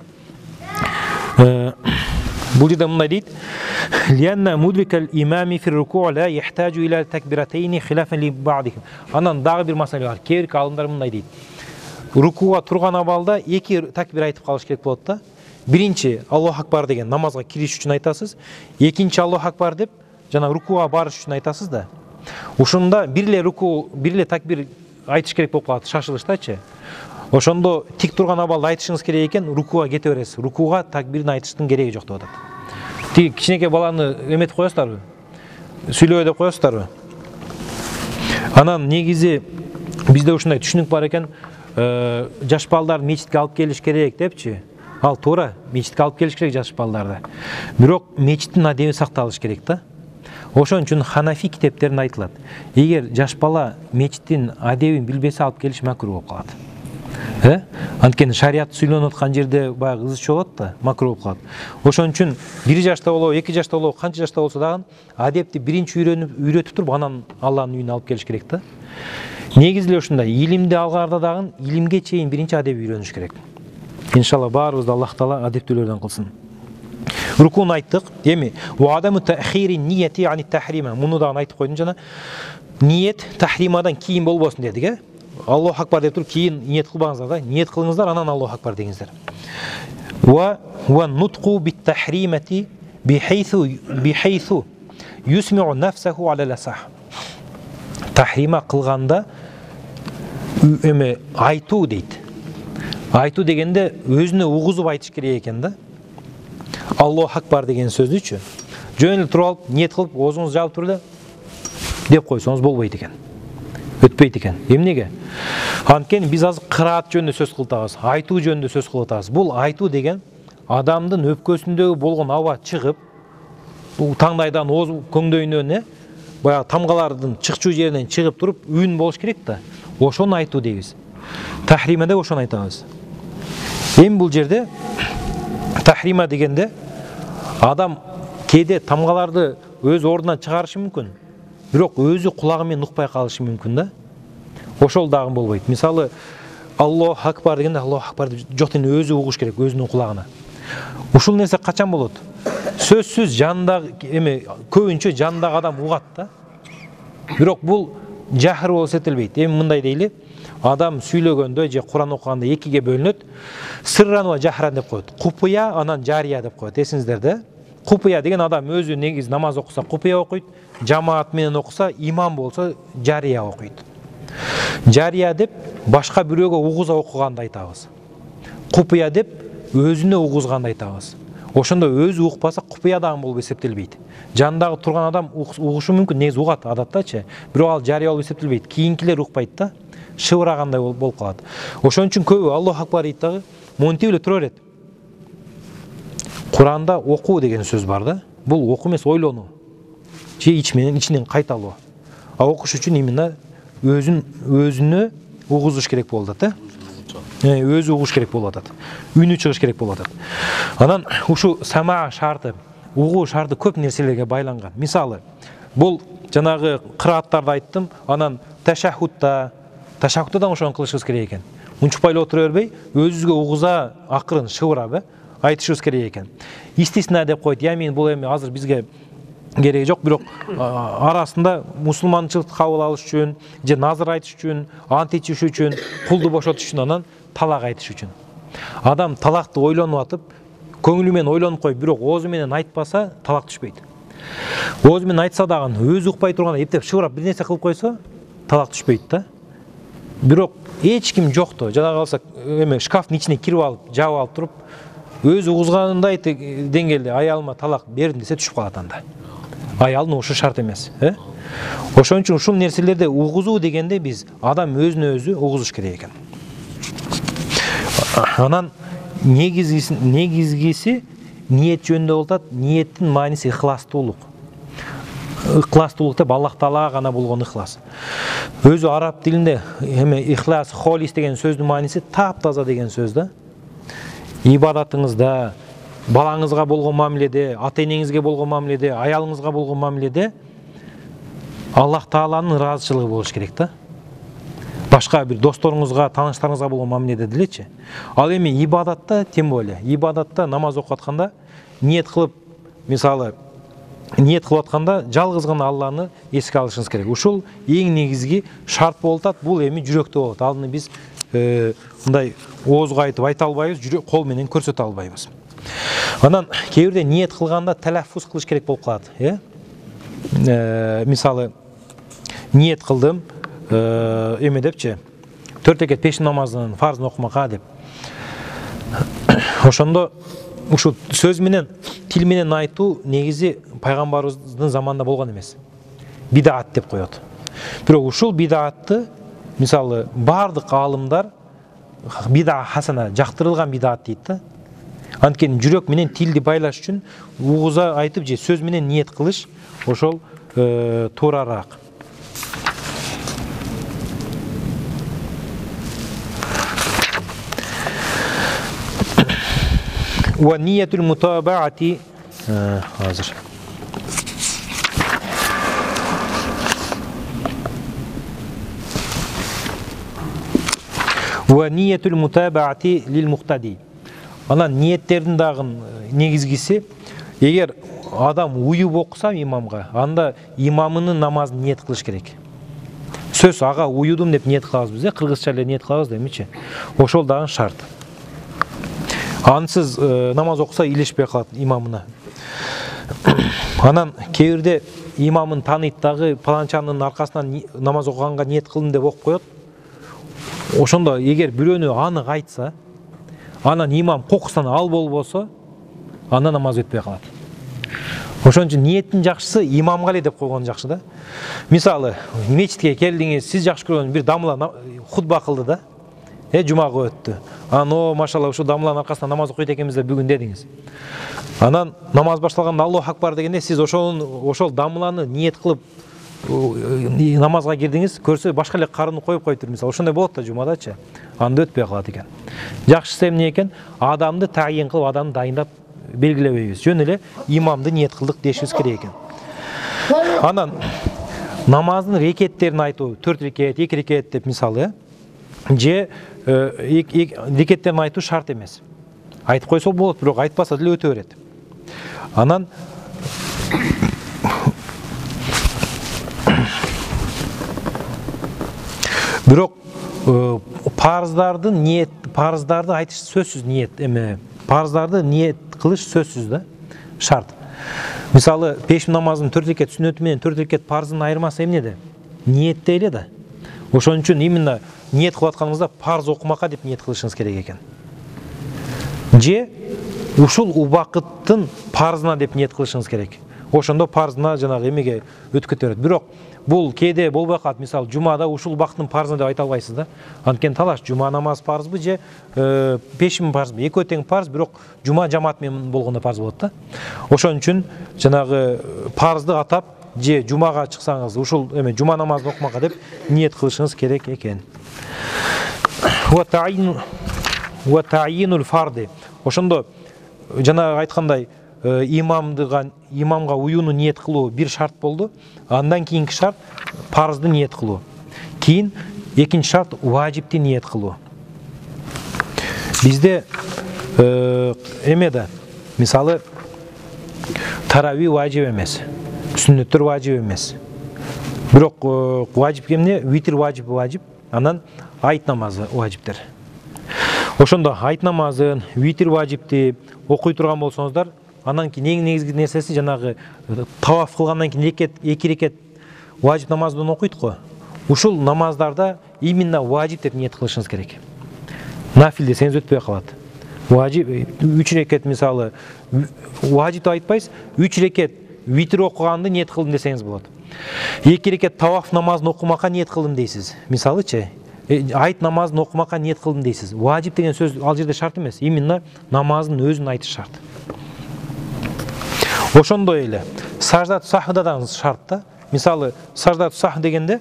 Бул жерде мындай дейт: "Лианна мудрикал имами фи руку' ла яхтажу иля такбиратайни хилафан ли бa'дихим." Анан дагы бир маселе бар. Кээ алымдар мындай дейт: рукуга турган абалда эки такбир айтып калыш керек болот да. Биринчи Аллаху акбар деген намазга кириш үчүн айтасыз, экинчи Аллаху акбар деп жана рукуга барыш үчүн айтасыз да. Ушунда бир эле такбир айтыш керек болуп калат шашылыштачы. Ошондо тик турган абалда айтышыңыз керек экен, рукуга кете бересиз. Рукуга такбирдин айтыштын кереги жок деп атат. Тиги кичинекей баланы эметип коесуздарбы? Сүйлөбөй деп коесуздарбы? Анан негизи бизде ушундай түшүнүк бар экен, жаш балдарды мечитке алып келиш керек депчи. Ал туура, мечитке алып келиш керек жаш балдарды. Бирок мечиттин адеби сакталыш керек да. Ошон үчүн Ханафи китептеринде айтылат. Эгер жаш бала мечиттин адебин билбесе алып келиш макруh болуп калат. Анткени шарият сүйлөнүп аткан жерде баягы ызчы болот да, макруh болуп калат. Ошон үчүн 1 жашта болобу, 2 жашта болобу, канча жашта болсо дагы адепти биринчи үйрөтүп туруп анан Алланын үйүнө алып келиш керек да. Негизи эле ушундай, илимди алгарда дагы илимге чейин биринчи адеп үйрөнүш керек. Иншалла баарыбызды Аллах Таала адептүүлөрдөн кылсын. Рукуну айттык. Эми ва адаму таъхири нияти ани тахрима. Муну дагы айтып койдум жана. Ниет тахримадан кийин болбосун дедик, Аллаху акбар деп туруп кийин ниет кылбаңыздар да. Ниет кылыңыздар, анан Аллаху акбар деңиздер. Ва нутқу бит тахримати бихайсу юсмиу нафсаху аля ласах. Тахрима кылганда эме айтуу дейт. Айтуу дегенде өзүнө угузуп айтыш керек экен да. Аллаху акбар деген сөздүчү жөн эле туруп алып, ниет кылып, оозуңузду жаап туруп эле деп койсоңуз болбойт экен. Өтпөйт экен. Эмнеге? Анткени биз азыр кыраат жөнүндө сөз кылып атабыз, айтуу жөнүндө сөз кылып атабыз. Бул айтуу деген адамдын өпкөсүндөгү болгон аба чыгып, бул таңдайдан ооз көңдөйүнөн баягы тамгалардын чыкчуу жеринен чыгып туруп, үн болуш керек да. Ошону айтуу дейбиз. Тахримада ошону айтабыз. Эми бул жерде тахрима дегенде адам кээде тамгаларды өз ордунан чыгарышы мүмкүн. Бирок өзү кулагы менен укпай калышы мүмкүн да. Ошол дагы болбойт. Мисалы Аллаху акбар дегенде Аллаху акбар жоктен өзү угуш керек өзүнүн кулагына. Ушул нерсе качан болот? Сөзсүз жандагы көбүнчө жандагы адам угат да. Бирок бул жахыр болуп эсептелбейт. Эми мындай дейли, адам сүйлөгөндө же Куран окуганда экиге бөлүнөт. Сырран ва жахран деп коет. Купуя, анан жария деп коет. Эсиңиздерде. Купуя деген адам өзү негиз намаз окуса купуя окуйт, жамаат менен окуса, имам болсо жария окуйт. Жария деп башка бирөөгө угуза окуганды айтабыз. Купуя деп өзүнө угузганды айтабыз. Ошондо өзү укпаса купуя дагы болуп эсептелбейт. Жандагы турган адам угушу мүмкүн, негиз угат адаттачы. Бирок ал жария болуп эсептелбейт. Кийинкилер укпайт да. Шыбырагандай болуп калат. Ошон үчүн көбү Аллаху акбар дейт дагы, монтип эле тура берет. Куранда окуу деген сөз бар да. Бул окуу эмес, ойлонуу. Же ичинен кайталоо. А окуш үчүн именно өзүнө угузуш керек болуп атат, өзү угуш керек болуп атат. Үнү чыгыш керек болуп атат. Анан ушу сама шарты, угуу шарты көп нерселерге байланган. Мисалы, бул жанагы кырааттарды айттым, анан ташаххудда да ошону кылышыбыз керек экен. Унчукпай эле отура бербей, өзүбүзгө угуза акырын шыбырап айтышыбыз керек экен. Истисна деп коет. Мен бул эми азыр бизге кереги жок, бирок арасында мусулманчылыкты кабыл алыш үчүн, же назыр айтыш үчүн, ант ичиш үчүн, кулду бошотуш үчүн, анан талак айтыш үчүн. Адам талакты ойлонуп атып, көңүлү менен ойлонуп коюп, бирок оозу менен айтпаса, талак түшпөйт. Оозу менен айтса дагы, өзү укпай турганда эптеп шыбырап бир нерсе кылып койсо, талак түшпөйт да. Бирок эч ким жокто, жана калса шкафтын ичине кирип алып, жаап алып туруп, өзү угузгандай деңгээлде аялыма талак бердим десе түшүп калат анда. Аялдын угушу шарт эмес, Ошон үчүн ушул нерселерде угузуу дегенде биз адам өзүнө өзү угузуш керек экен. Анан негизгиси ниет жөнүндө болуп атат. Ниеттин мааниси ыхластуулук. Ыхластуулук деп Аллах Таалага гана болгон ыхлас. Өзү араб тилинде ихлас, холис деген сөздүн мааниси таптаза деген сөз да. Ибадатыңызда, балаңызга болгон мамиледе, ата-энеңизге болгон мамиледе, аялыңызга болгон мамиледе Аллах Тааланын ыраазычылыгы болуш керек да. Башка бир досторуңузга, тааныштарыңызга болгон мамиледе делечи. Ал эми ибадатта тем более, ибадатта намаз окуп атканда ниет кылып, мисалы ниет кылып атканда жалгыз гана Алланы эске алышыңыз керек. Ушул эң негизги шарт болуп атат. Бул эми жүрөктө болот. Алны биз мындай оозго айтып айта албайбыз, кол менен көрсөтө албайбыз. Анан кээ бирде ниет кылганда талаффуз кылыш керек болуп калат, Мисалы ниет кылдым эме депчи 4 рекет пешин намазынын фарзын окумакка деп. Ошондо ушу сөз менен тил менен айтуу негизи пайгамбарыбыздын заманында болгон эмес. Бидаат деп коет. Бирок ушул бидаатты мисалы бардык аалымдар бида хасана жактырылган бидаат дейт да. Анткени жүрөк менен тилди байлаш үчүн угуза айтып же сөз менен ниет кылыш ошол туурараак. Wa niyetul mutaba'ati hazır. Wa niyetul mutaba'ati lil muqtadi. Анан ниеттердин дагы негизгиси, эгер адам уюп окуса имамга, анда имамынын намазын ниет кылыш керек. Сөз ага уюдум деп ниет кылабыз, кыргызча эле ниет кылабыз демечи. Ошол дагы шарт. Ансыз намаз окуса илишпей калат имамына. Анан кээ бирде имамын тааныйт дагы паланчанын аркасынан намаз окуганга ниет кылдым деп окуп коет. Ошондо эгер бирөөнү анык айтса, анан имам кокусунан ал болбосо, анда намаз өтпөй калат. Ошон үчүн ниеттин жакшысы имамга эле деп койгон жакшы да. Мисалы, мечитке келдиңиз, сиз жакшы көргөн бир дамла хутба кылды да. Жумага өттү. Ано, машалла, ушу дамланын аркасынан намаз окуйт экенбиз деп бүгүн дедиңиз. Анан намаз башталганда Аллаху акбар дегенде сиз ошол дамланы ниет кылып намазга кирдиңиз, көрсө башка эле карынды коюп коюптур. Мисалы, ошондой болот да жумадачы. Анда өтпөй калат экен. Жакшысы эмне экен? Адамды тайын кылып, адамды дайындап белгилебейбиз. Жөн эле имамды ниет кылдык дешибиз керек экен. Анан намаздын рекеттерин айтуу, 4 рекет, 2 рекет деп мисалы, же рекеттерин айтуу шарт эмес. Айтып койсо болот, бирок айтпаса деле өтө берет. Анан бирок парыздарды айтыш сөзсүз ниет эме. Парыздарды ниет кылыш сөзсүз да, шарт. Мисалы, пешим намазынын 4 рекет сүннөтү менен 4 рекет парыздын айырмасы эмнеде? Ниетте эле да. Ошон үчүн именно ниет кылып атканыңызда парыз окумакка деп ниет кылышыңыз керек экен. Же ушул убакыттын парызына деп ниет кылышыңыз керек. Ошондо парызына жанагы эмеге өтүп кете берет. Бирок бул кээде болбой калат. Мисалы, жумада ушул убакыттын парызына деп айта албайсыз да. Анткени талаш, жума намаз парызбы же пешим парызбы? Экөө тең парыз, бирок жума жамаат менен болгондо парыз болот да. Ошон үчүн жанагы парызды атап же жумага чыксаңыз, ушул эме жума намазын окумакка деп ниет кылышыңыз керек экен. Ва таъйинул фарди. Ошондо жана айткандай имамга уюуну ниет кылуу бир шарт болду. Андан кийинки шарт парызды ниет кылуу. Кийин экинчи шарт важипти ниет кылуу. Бизде эмеде мисалы тарави важип эмес, сүннөттөр важип эмес. Бирок важип эмне? Витр важип, анан айт намазы важиптер. Ошондо айт намазын, витр важипти окуй турган болсоңуздар, анан кийин эң негизги нерсеси жанагы таваф кылгандан кийин 2 рекет важип намазын окуйт го. Ушул намаздарда именно важип деп ниет кылышыңыз керек. Нафил десеңиз өтпөй калат. Важип 3 рекет мисалы важипти айтпайсыз, 3 рекет витр окуганды ниет кылдым десеңиз болот. 2 рекет таваф намазын окумакка ниет кылдым дейсиз. Мисалычы, айт намазын окумакка ниет кылдым дейсиз. Важип деген сөз ал жерде шарт эмес, именно намаздын өзүн айтыш шарт. Ошондой эле саждат сахда да шарт да. Мисалы, саждат сах дегенде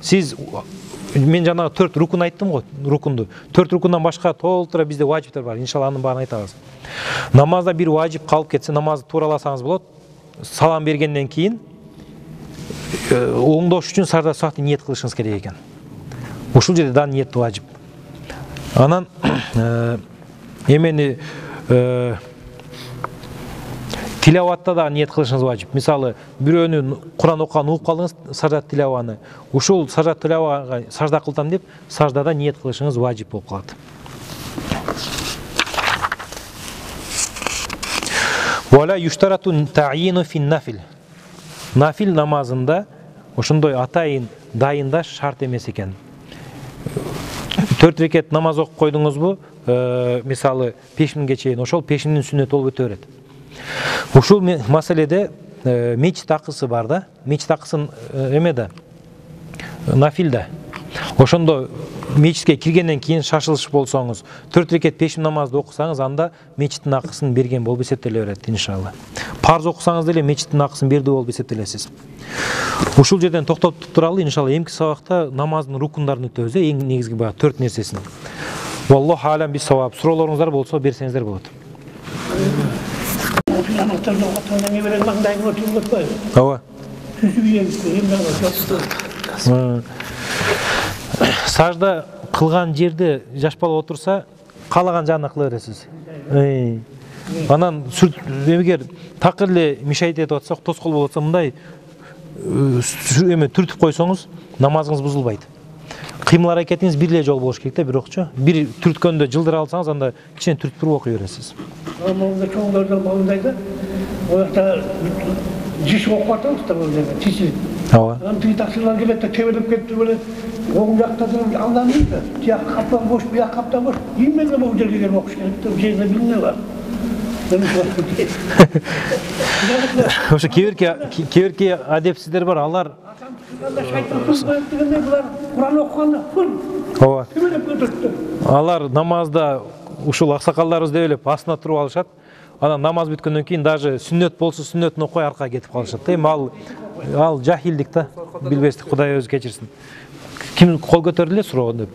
сиз мен жанагы 4 рукун айттым го, рукунду. 4 рукундан башка толтура бизде важиптер бар. Иншалла анын баарын айтабыз. Намазда бир важип калып кетсе, намазды туураласаңыз болот. Салам бергенден кийин оңдош үчүн саждат сахты ниет кылышыңыз керек экен. Ушул жерде да ниет важип. Анан эмени тилаватта да ниет кылышыңыз важип. Мисалы, бирөөнү Куран окуган угуп калдыңыз, саждат тилаваны. Ушул саждат тилавага сажда кылдым деп, саждада ниет кылышыңыз важип болуп калат. Вала юштарату таъйину фин нафил. Нафил намазында ошондой атайын дайындаш шарт эмес экен. 4 рекет намаз окуп койдуңузбу, мисалы пешимге чейин, ошол пешимдин сүннөтү болуп өтө берет. Ушул маселеде мечит акысы бар да, мечит акысын эмеде, нафилде. Ошондо мечитке киргенден кийин шашылыш болсоңуз, 4 рекет пешим намазды окусаңыз, анда мечиттин акысын берген болуп эсептеле берет иншалла. Парз окусаңыз деле мечиттин акысын берди болуп эсептелесиз. Ушул жерден токтоп туралы иншалла эмки сабакта намаздын рукундарын өтөбүз, эң негизги баягы 4 нерсесин. Валлаху алам бис савап. Суроолоруңуздар болсо берсеңиздер болот. Ооба. Сажда кылган жерди жашпалап отурса, каалаган жагына кыла бересиз. Анан эгер такыр эле мишайт этип атсак, тоскоол болуп атса, мындай түртүп койсоңуз, намазыңыз бузулбайт. Кыймыл аракетиңиз бир эле жол болуш керек да, бирокчу. Бир түрткөндө жылдыра алсаңыз, анда кичине түртүп окуй бересиз. Намазда чоңдордон балындайда, оякта жиш окуп атабыз да бул жерде, тиши. Ооба. Анан тиги таксилар келет да, тебелеп кетип эле оң жакта туруп алданбайт. Тияк капта бош, бияк капта бош. Эмне бул жерге келип окуш керек деп жерде билме бар. Ошо кеберки адепсиздер бар, алар Куран окуганда ооба. Алар намазда ушул аксакалдарыбыз деп элеп астына туруп алышат. Анан намаз бүткөндөн кийин даже сүннөт болсо сүннөтүн окуй аркага кетип калышат. Ал жахилдик да, билбестик, Кудай өзү кечирсин. Ким кол көтөрдү эле суроо деп.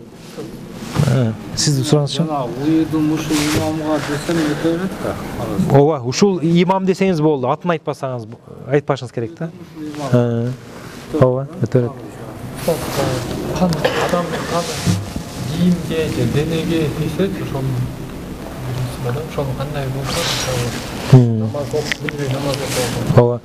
Сиздин сурооңузчу? Уйдум ушул имамга десем өтө берет да. Ооба, ушул имам десеңиз болду, атын айтпасаңыз, айтпашыңыз керек да. Ооба, өтө берет. Адам кийимге же денеге тийсе, ошону кандай болсо, намаз окуп билбей намаз окуп. Ооба.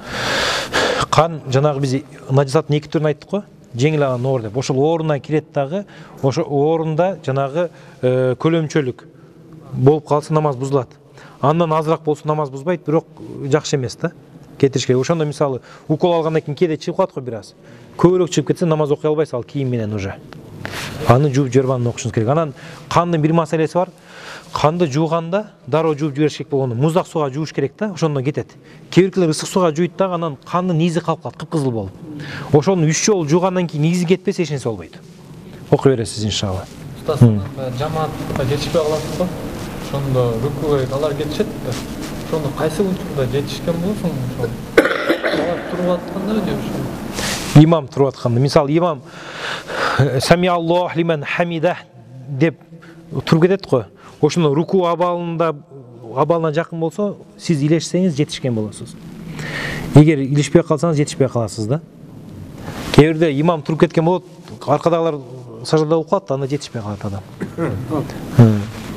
Кан жанагы биз нажисаттын эки түрүн айттык го. Жеңил алган оор деп. Ошол оорунан кирет дагы, ошо оорунда жанагы көлөмчөлүк болуп калса намаз бузулат. Андан азыраак болсо намаз бузбайт, бирок жакшы эмес да. Кетириш керек. Ошондо мисалы укол алгандан кийин кээде чыгып калат го бир аз. Көбүрөөк чыгып кетсе намаз окуй албайсыз ал кийим менен уже. Аны жууп жиберип анан окушуңуз керек. Анан кандын бир маселеси бар. Канды жууганда дароо жууп жибериш керек болгондо муздак сууга жууш керек да, ошондон кетет. Кээ-биркилер ысык сууга жуйт дагы, анан кандын изи калып калат, кыпкызыл болуп. Ошону 3 жолу жуугандан кийин изи кетпесе эч нерсе болбойт. Окуй бересиз иншалла. Устаз, жамаатка жетишпей каласыз го. Ошондо рукуга алар кетишет да. Ошондо кайсы учурда жетишкен болосуң ошо? Алар туруп атканда же ошо? Имам туруп атканда, мисалы имам Сами Аллаху лиман хамида деп туруп кетет го. Ошондо руку абалына жакын болсо, сиз илешсеңиз жетишкен болосуз. Эгер илишпей калсаңыз жетишпей каласыз да. Кээ бирде имам туруп кеткен болот, аркадагылар саждада болуп калат, анда жетишпей калат адам.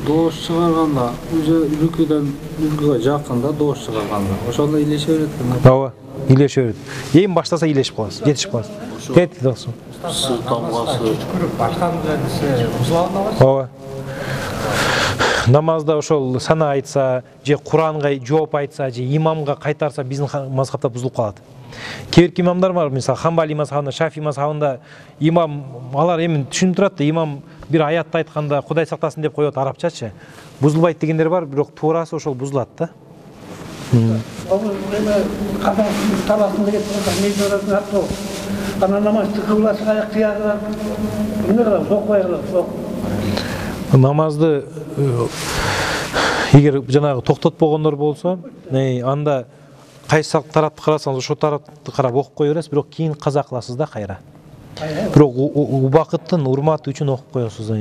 Доош чыгарганда, уже рукуга жакында доош чыгарганда, ошондо илеше берет. Ооба, илеше берет. Эми баштаса илешип каласыз, жетишип каласыз. Кет досум. Түшкүрүп баштаганда десе бузулган аласыз. Ооба. Намазда ошол сана айтса, же Куранга жооп айтса, же имамга кайтарса биздин мазхабта бузулуп калат. Кээ-бир имамдар бар, мисалы Хамбали мазхабында, Шафи мазхабында имам алар эми түшүнүп турат да, имам бир аятты айтканда Кудай сактасын деп коет арабчачы. Бузулбайт дегендер бар, бирок туурасы ошол бузулат да. Ал эме казак таласында кетип калса, не көрөсүң аттоо. Анан намазды кыласың аяк тиягына. Эмне кылабыз? Окубай калабыз. Намазды эгер жанагы токтотпогондор болсо, анда кайсы тарапты карасаңыз, ошол тарапты карап окуп кое бересиз, бирок кийин каза кыласыз да кайра. Бирок убакыттын урматы үчүн окуп коесуз.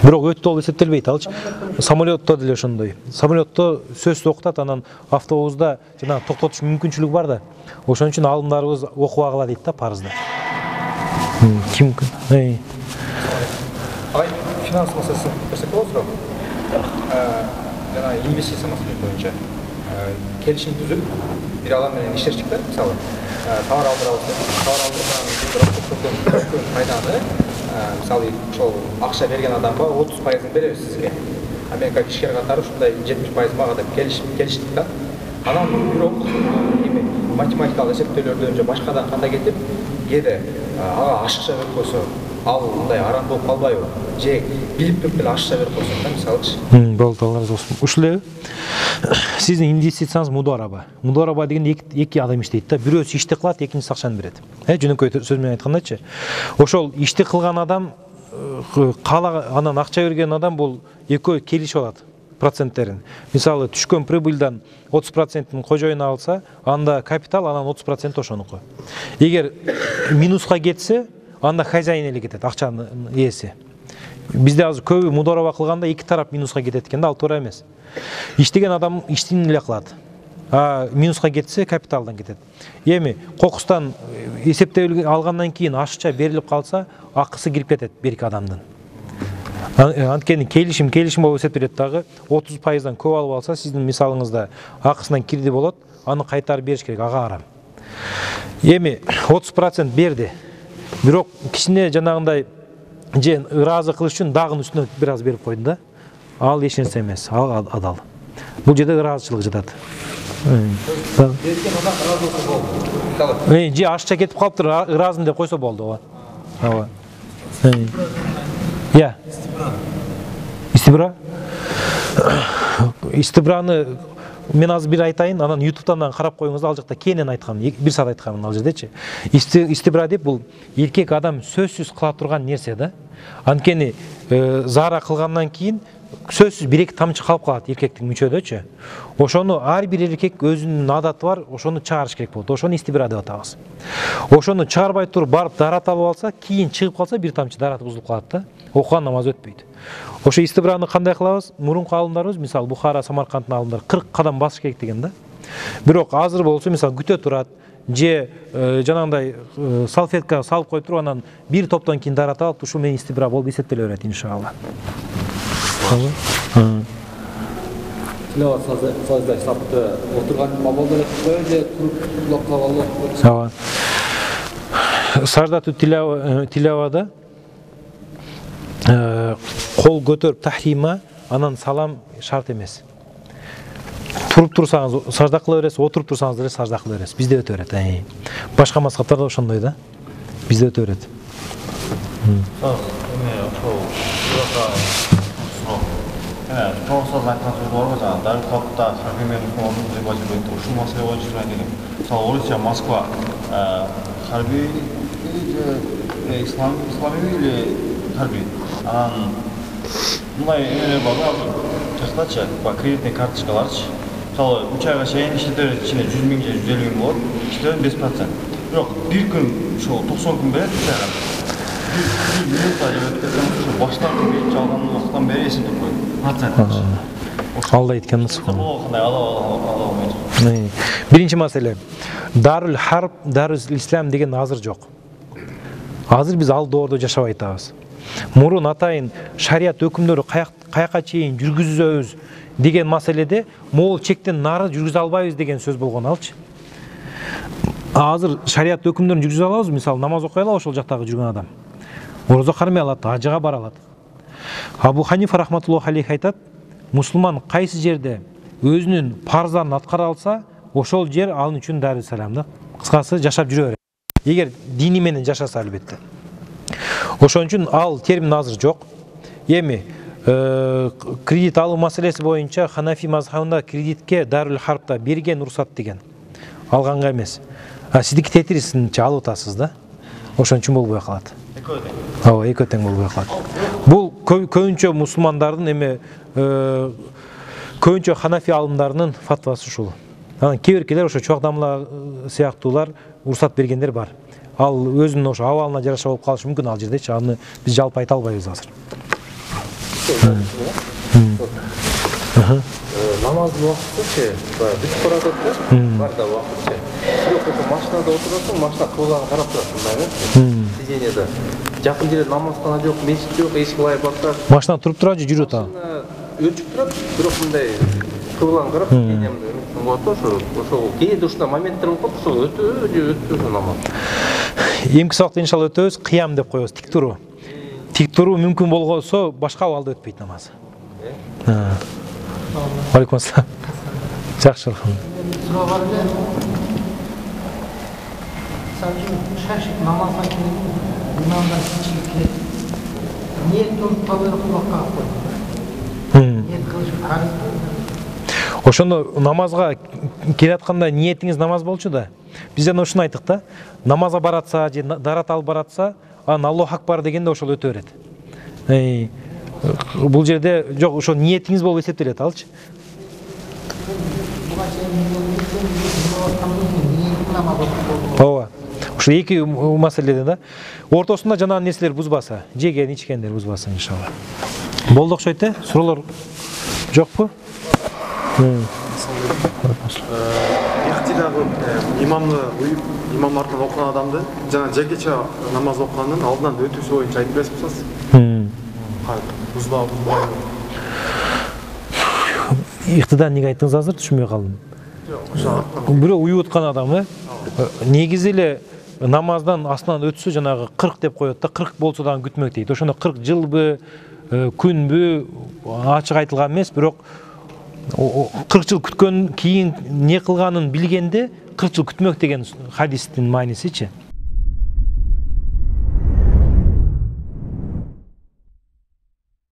Бирок өтө болуп эсептелбейт алчы. Самолетто деле ошондой. Самолетто сөзсүз окутат, анан автобуста жанагы токтотуш мүмкүнчүлүгү бар да. Ошон үчүн алымдарыбыз окубагыла дейт да парызды. Ким? Финанс маселесин көрсөк болот. Жана инвестиция маселеси боюнча келишим түзүп, бир адам менен иштешик да, мисалы, товар алдырабыз, товар алдырган пайданы, мисалы, ошол акча берген адамга 30% беребиз сизге. Америка кишкер катары ушундай 70% мага деп келиштик да. Анан бирок математикалык эсептөөлөрдөн же башкадан кандай кетип, эгерде ага ашыкча берип койсо ал мындай арам болуп калбайбы же билип туруп эле ашыкча берип койсоң да мисалычы. Болду, алла разы болсун. Ушул эле сиздин инвестицияңыз мудараба деген эки адам иштейт да. Бирөөсү ишти кылат, экинчиси акчаны берет. Жөнөкөй сөз менен айткандачы. Ошол ишти кылган адам анан акча берген адам бул экөө келишип алат проценттерин. Мисалы түшкөн прибыльдан 30%-ин кожоюна алса, анда капитал, анан 30% ошонуку. Эгер минуска кетсе, анда хозяин эле кетет, акчанын ээси. Бизде азыр көбү мудараба кылганда эки тарап минуска кетет экен да, ал туура эмес. Иштеген адам иштин эле кылат. Минуска кетсе, капиталдан кетет. Эми кокустан эсептеп алгандан кийин ашыкча берилип калса, акысы кирип кетет берки адамдын. Анткени келишим болуп эсептелет дагы 30%дан көп алып алса, сиздин мисалыңызда акысынан кирди болот, аны кайтарып бериш керек, ага арам. Эми 30% берди. Бирок кичине жанагындай же ыраазы кылыш үчүн дагы үстүнө бир аз берип койду да. Ал эч нерсе эмес, ал адал. Бул жерде ыраазычылык жатат. Берген адам ыраазы болсо болду. Же ашыкча кетип калыптыр, ыраазым деп койсо болду. Ооба. Истибраны мен азыр бир айтайын, анан YouTube'дан карап коюңуз, ал жакта кенен айткам, бир саат айткам ал жердечи. Истибра деп бул эркек адам сөзсүз кыла турган нерсе да. Анткени зара кылгандан кийин сөзсүз бир-эки тамчы калып калат эркектин мүчөдөчү. Ошону ар бир эркек өзүнүн адаты бар, ошону чыгарыш керек болот. Ошону истибра деп атабыз. Ошону чыгарбай туруп барып дарат алып алса, кийин чыгып калса бир тамчы дарат бузулуп калат да. Окуган намаз өтпөйт. Ошо истибраны кандай кылабыз? Мурунку алымдарыбыз, мисалы Бухара, Самаркандтын алымдары 40 кадам басыш керек деген да. Бирок азыр болсо, мисалы күтө турат, же жанагындай салфетка салып коюп туруп, анан бир топтон кийин дарат алып, ушул менен истибра болуп эсептеле берет иншалла. Тилават саздай сапты отурган мабалдар же туруп кулап калып алып. Саждату тилавада кол көтөрүп тахрима, анан салам шарт эмес. Туруп турсаңыз сажда кыла бересиз, отуруп турсаңыз деле сажда кыла бересиз. Бизде өтө берет. Башка мазхабтарда ошондой да. Бизде өтө берет. Тоғыз айтқан сөз бар ғой, жаңағы дәл қалыпта харбимен қоғамның рибажылығы ушул маселе боюнча жүргөн. Мысалы Орусия, Москва, харби ислами или харби? Мындай эмелер бар ғой, жактачы, кредитный карточкаларчы. Мысалы 3 айга чейин иштетер ичинде 100 000 же 150 000 болот, иштетер 5%. Бирок бир күн ошол 90 күн берет 3 айга. Bir minut acaba ötürken baştan bir çalganın vaktan beri esintip koydu. Алда айткан нысып. Биринчи маселе. Дарул Харб, Дарул Ислам деген азыр жок. Азыр биз ал доордо жашабай атабыз. Мурун атайын шарият өкүмдөрү каяка чейин жүргүзөбүз деген маселеде могул чектен нары жүргүзө албайбыз деген сөз болгон алчы. Азыр шарият өкүмдөрүн жүргүзө алабыз, мисалы намаз окуй алабыз ошол жактагы жүргөн адам. Ораза кармай алат, ажыга бара алат. Абу Ханифа рахматуллаху алейхи айтат, мусулман кайсы жерде өзүнүн парздарын аткара алса, ошол жер ал үчүн дару салам да. Кыскасы жашап жүрө берет. Эгер дини менен жашаса албетте. Ошон үчүн ал термин азыр жок. Эми кредит алуу маселеси боюнча Ханафи мазхабында кредитке Дарул Харбта берген уруксат деген. Алганга эмес. Сиздики тетирисинче алып атасыз да. Ошон үчүн болбой калат. Эки тең болбой калат. Бул көбүнчө мусулмандардын эми көбүнчө Ханафи алымдарынын фатвасы ушул. Анан кээ-биркилер ошо чуакдамла сыяктуулар уруксат бергендер бар. Ал өзүнүн ошо абалына жараша болуп калышы мүмкүн ал жердечи. Аны биз жалпы айта албайбыз азыр. Намаздын убактычы бүтүп барат да, бар да убакытчы. Бирок машинада отурасың, машина кыбылганын карап турасың, мындай сиденьеде. Жакын жерде намазкана жок, мечит жок, эч кылай бактар. Машина туруп турат же жүрөт ал? Өчүп турат, бирок мындай кыбылганын карап сиденьемде болот ошол кээде ушундай моменттер болуп калат, ошол өтпөйт намаз. Эмки сабакта иншалла өтөбүз, кыям деп коебуз, тик туруу. Тик туруу мүмкүн болгонсо башка абалда өтпөйт намаз. Алейкум ассалам. Жакшы. Sadece şaşık namazdan kelip, imamdan kişilik kelip, niyet tutup kalır kulakka koydu. Niyet kılışı karızdı. Ошондо намазга келатканда ниетиңиз намаз болчу да. Биз жана ушуну айттык да. Намазга баратса же дарат алып баратса, анан Аллаху акбар дегенде ошол өтө берет. Бул жерде жок, ошо ниетиңиз болуп эсептелет алчы. Ооба. Ошо эки маселеде да. Ортосунда жана нерселер бузбаса, жеген, ичкендер бузбаса иншалла. Болду окшойт да? Суроолор жокпу? Ихтилаф имамдардын окуган адамды жана жекече намаз окуганын алдынан өтүүсү боюнча айтып берип атасыз. Бузбайбы. Ихтида эмнеге айттыңыз азыр түшүнбөй калдым. Бирөө уюп аткан адам, негизи эле намаздан астынан өтсө жанагы 40 деп коет да, 40 болсо дагы күтмөк дейт. Ошондо 40 жылбы, күнбү ачык айтылган эмес, бирок 40 жыл күткөн кийин не кылганын билгенде 40 жыл күтмөк деген хадистин маанисичи.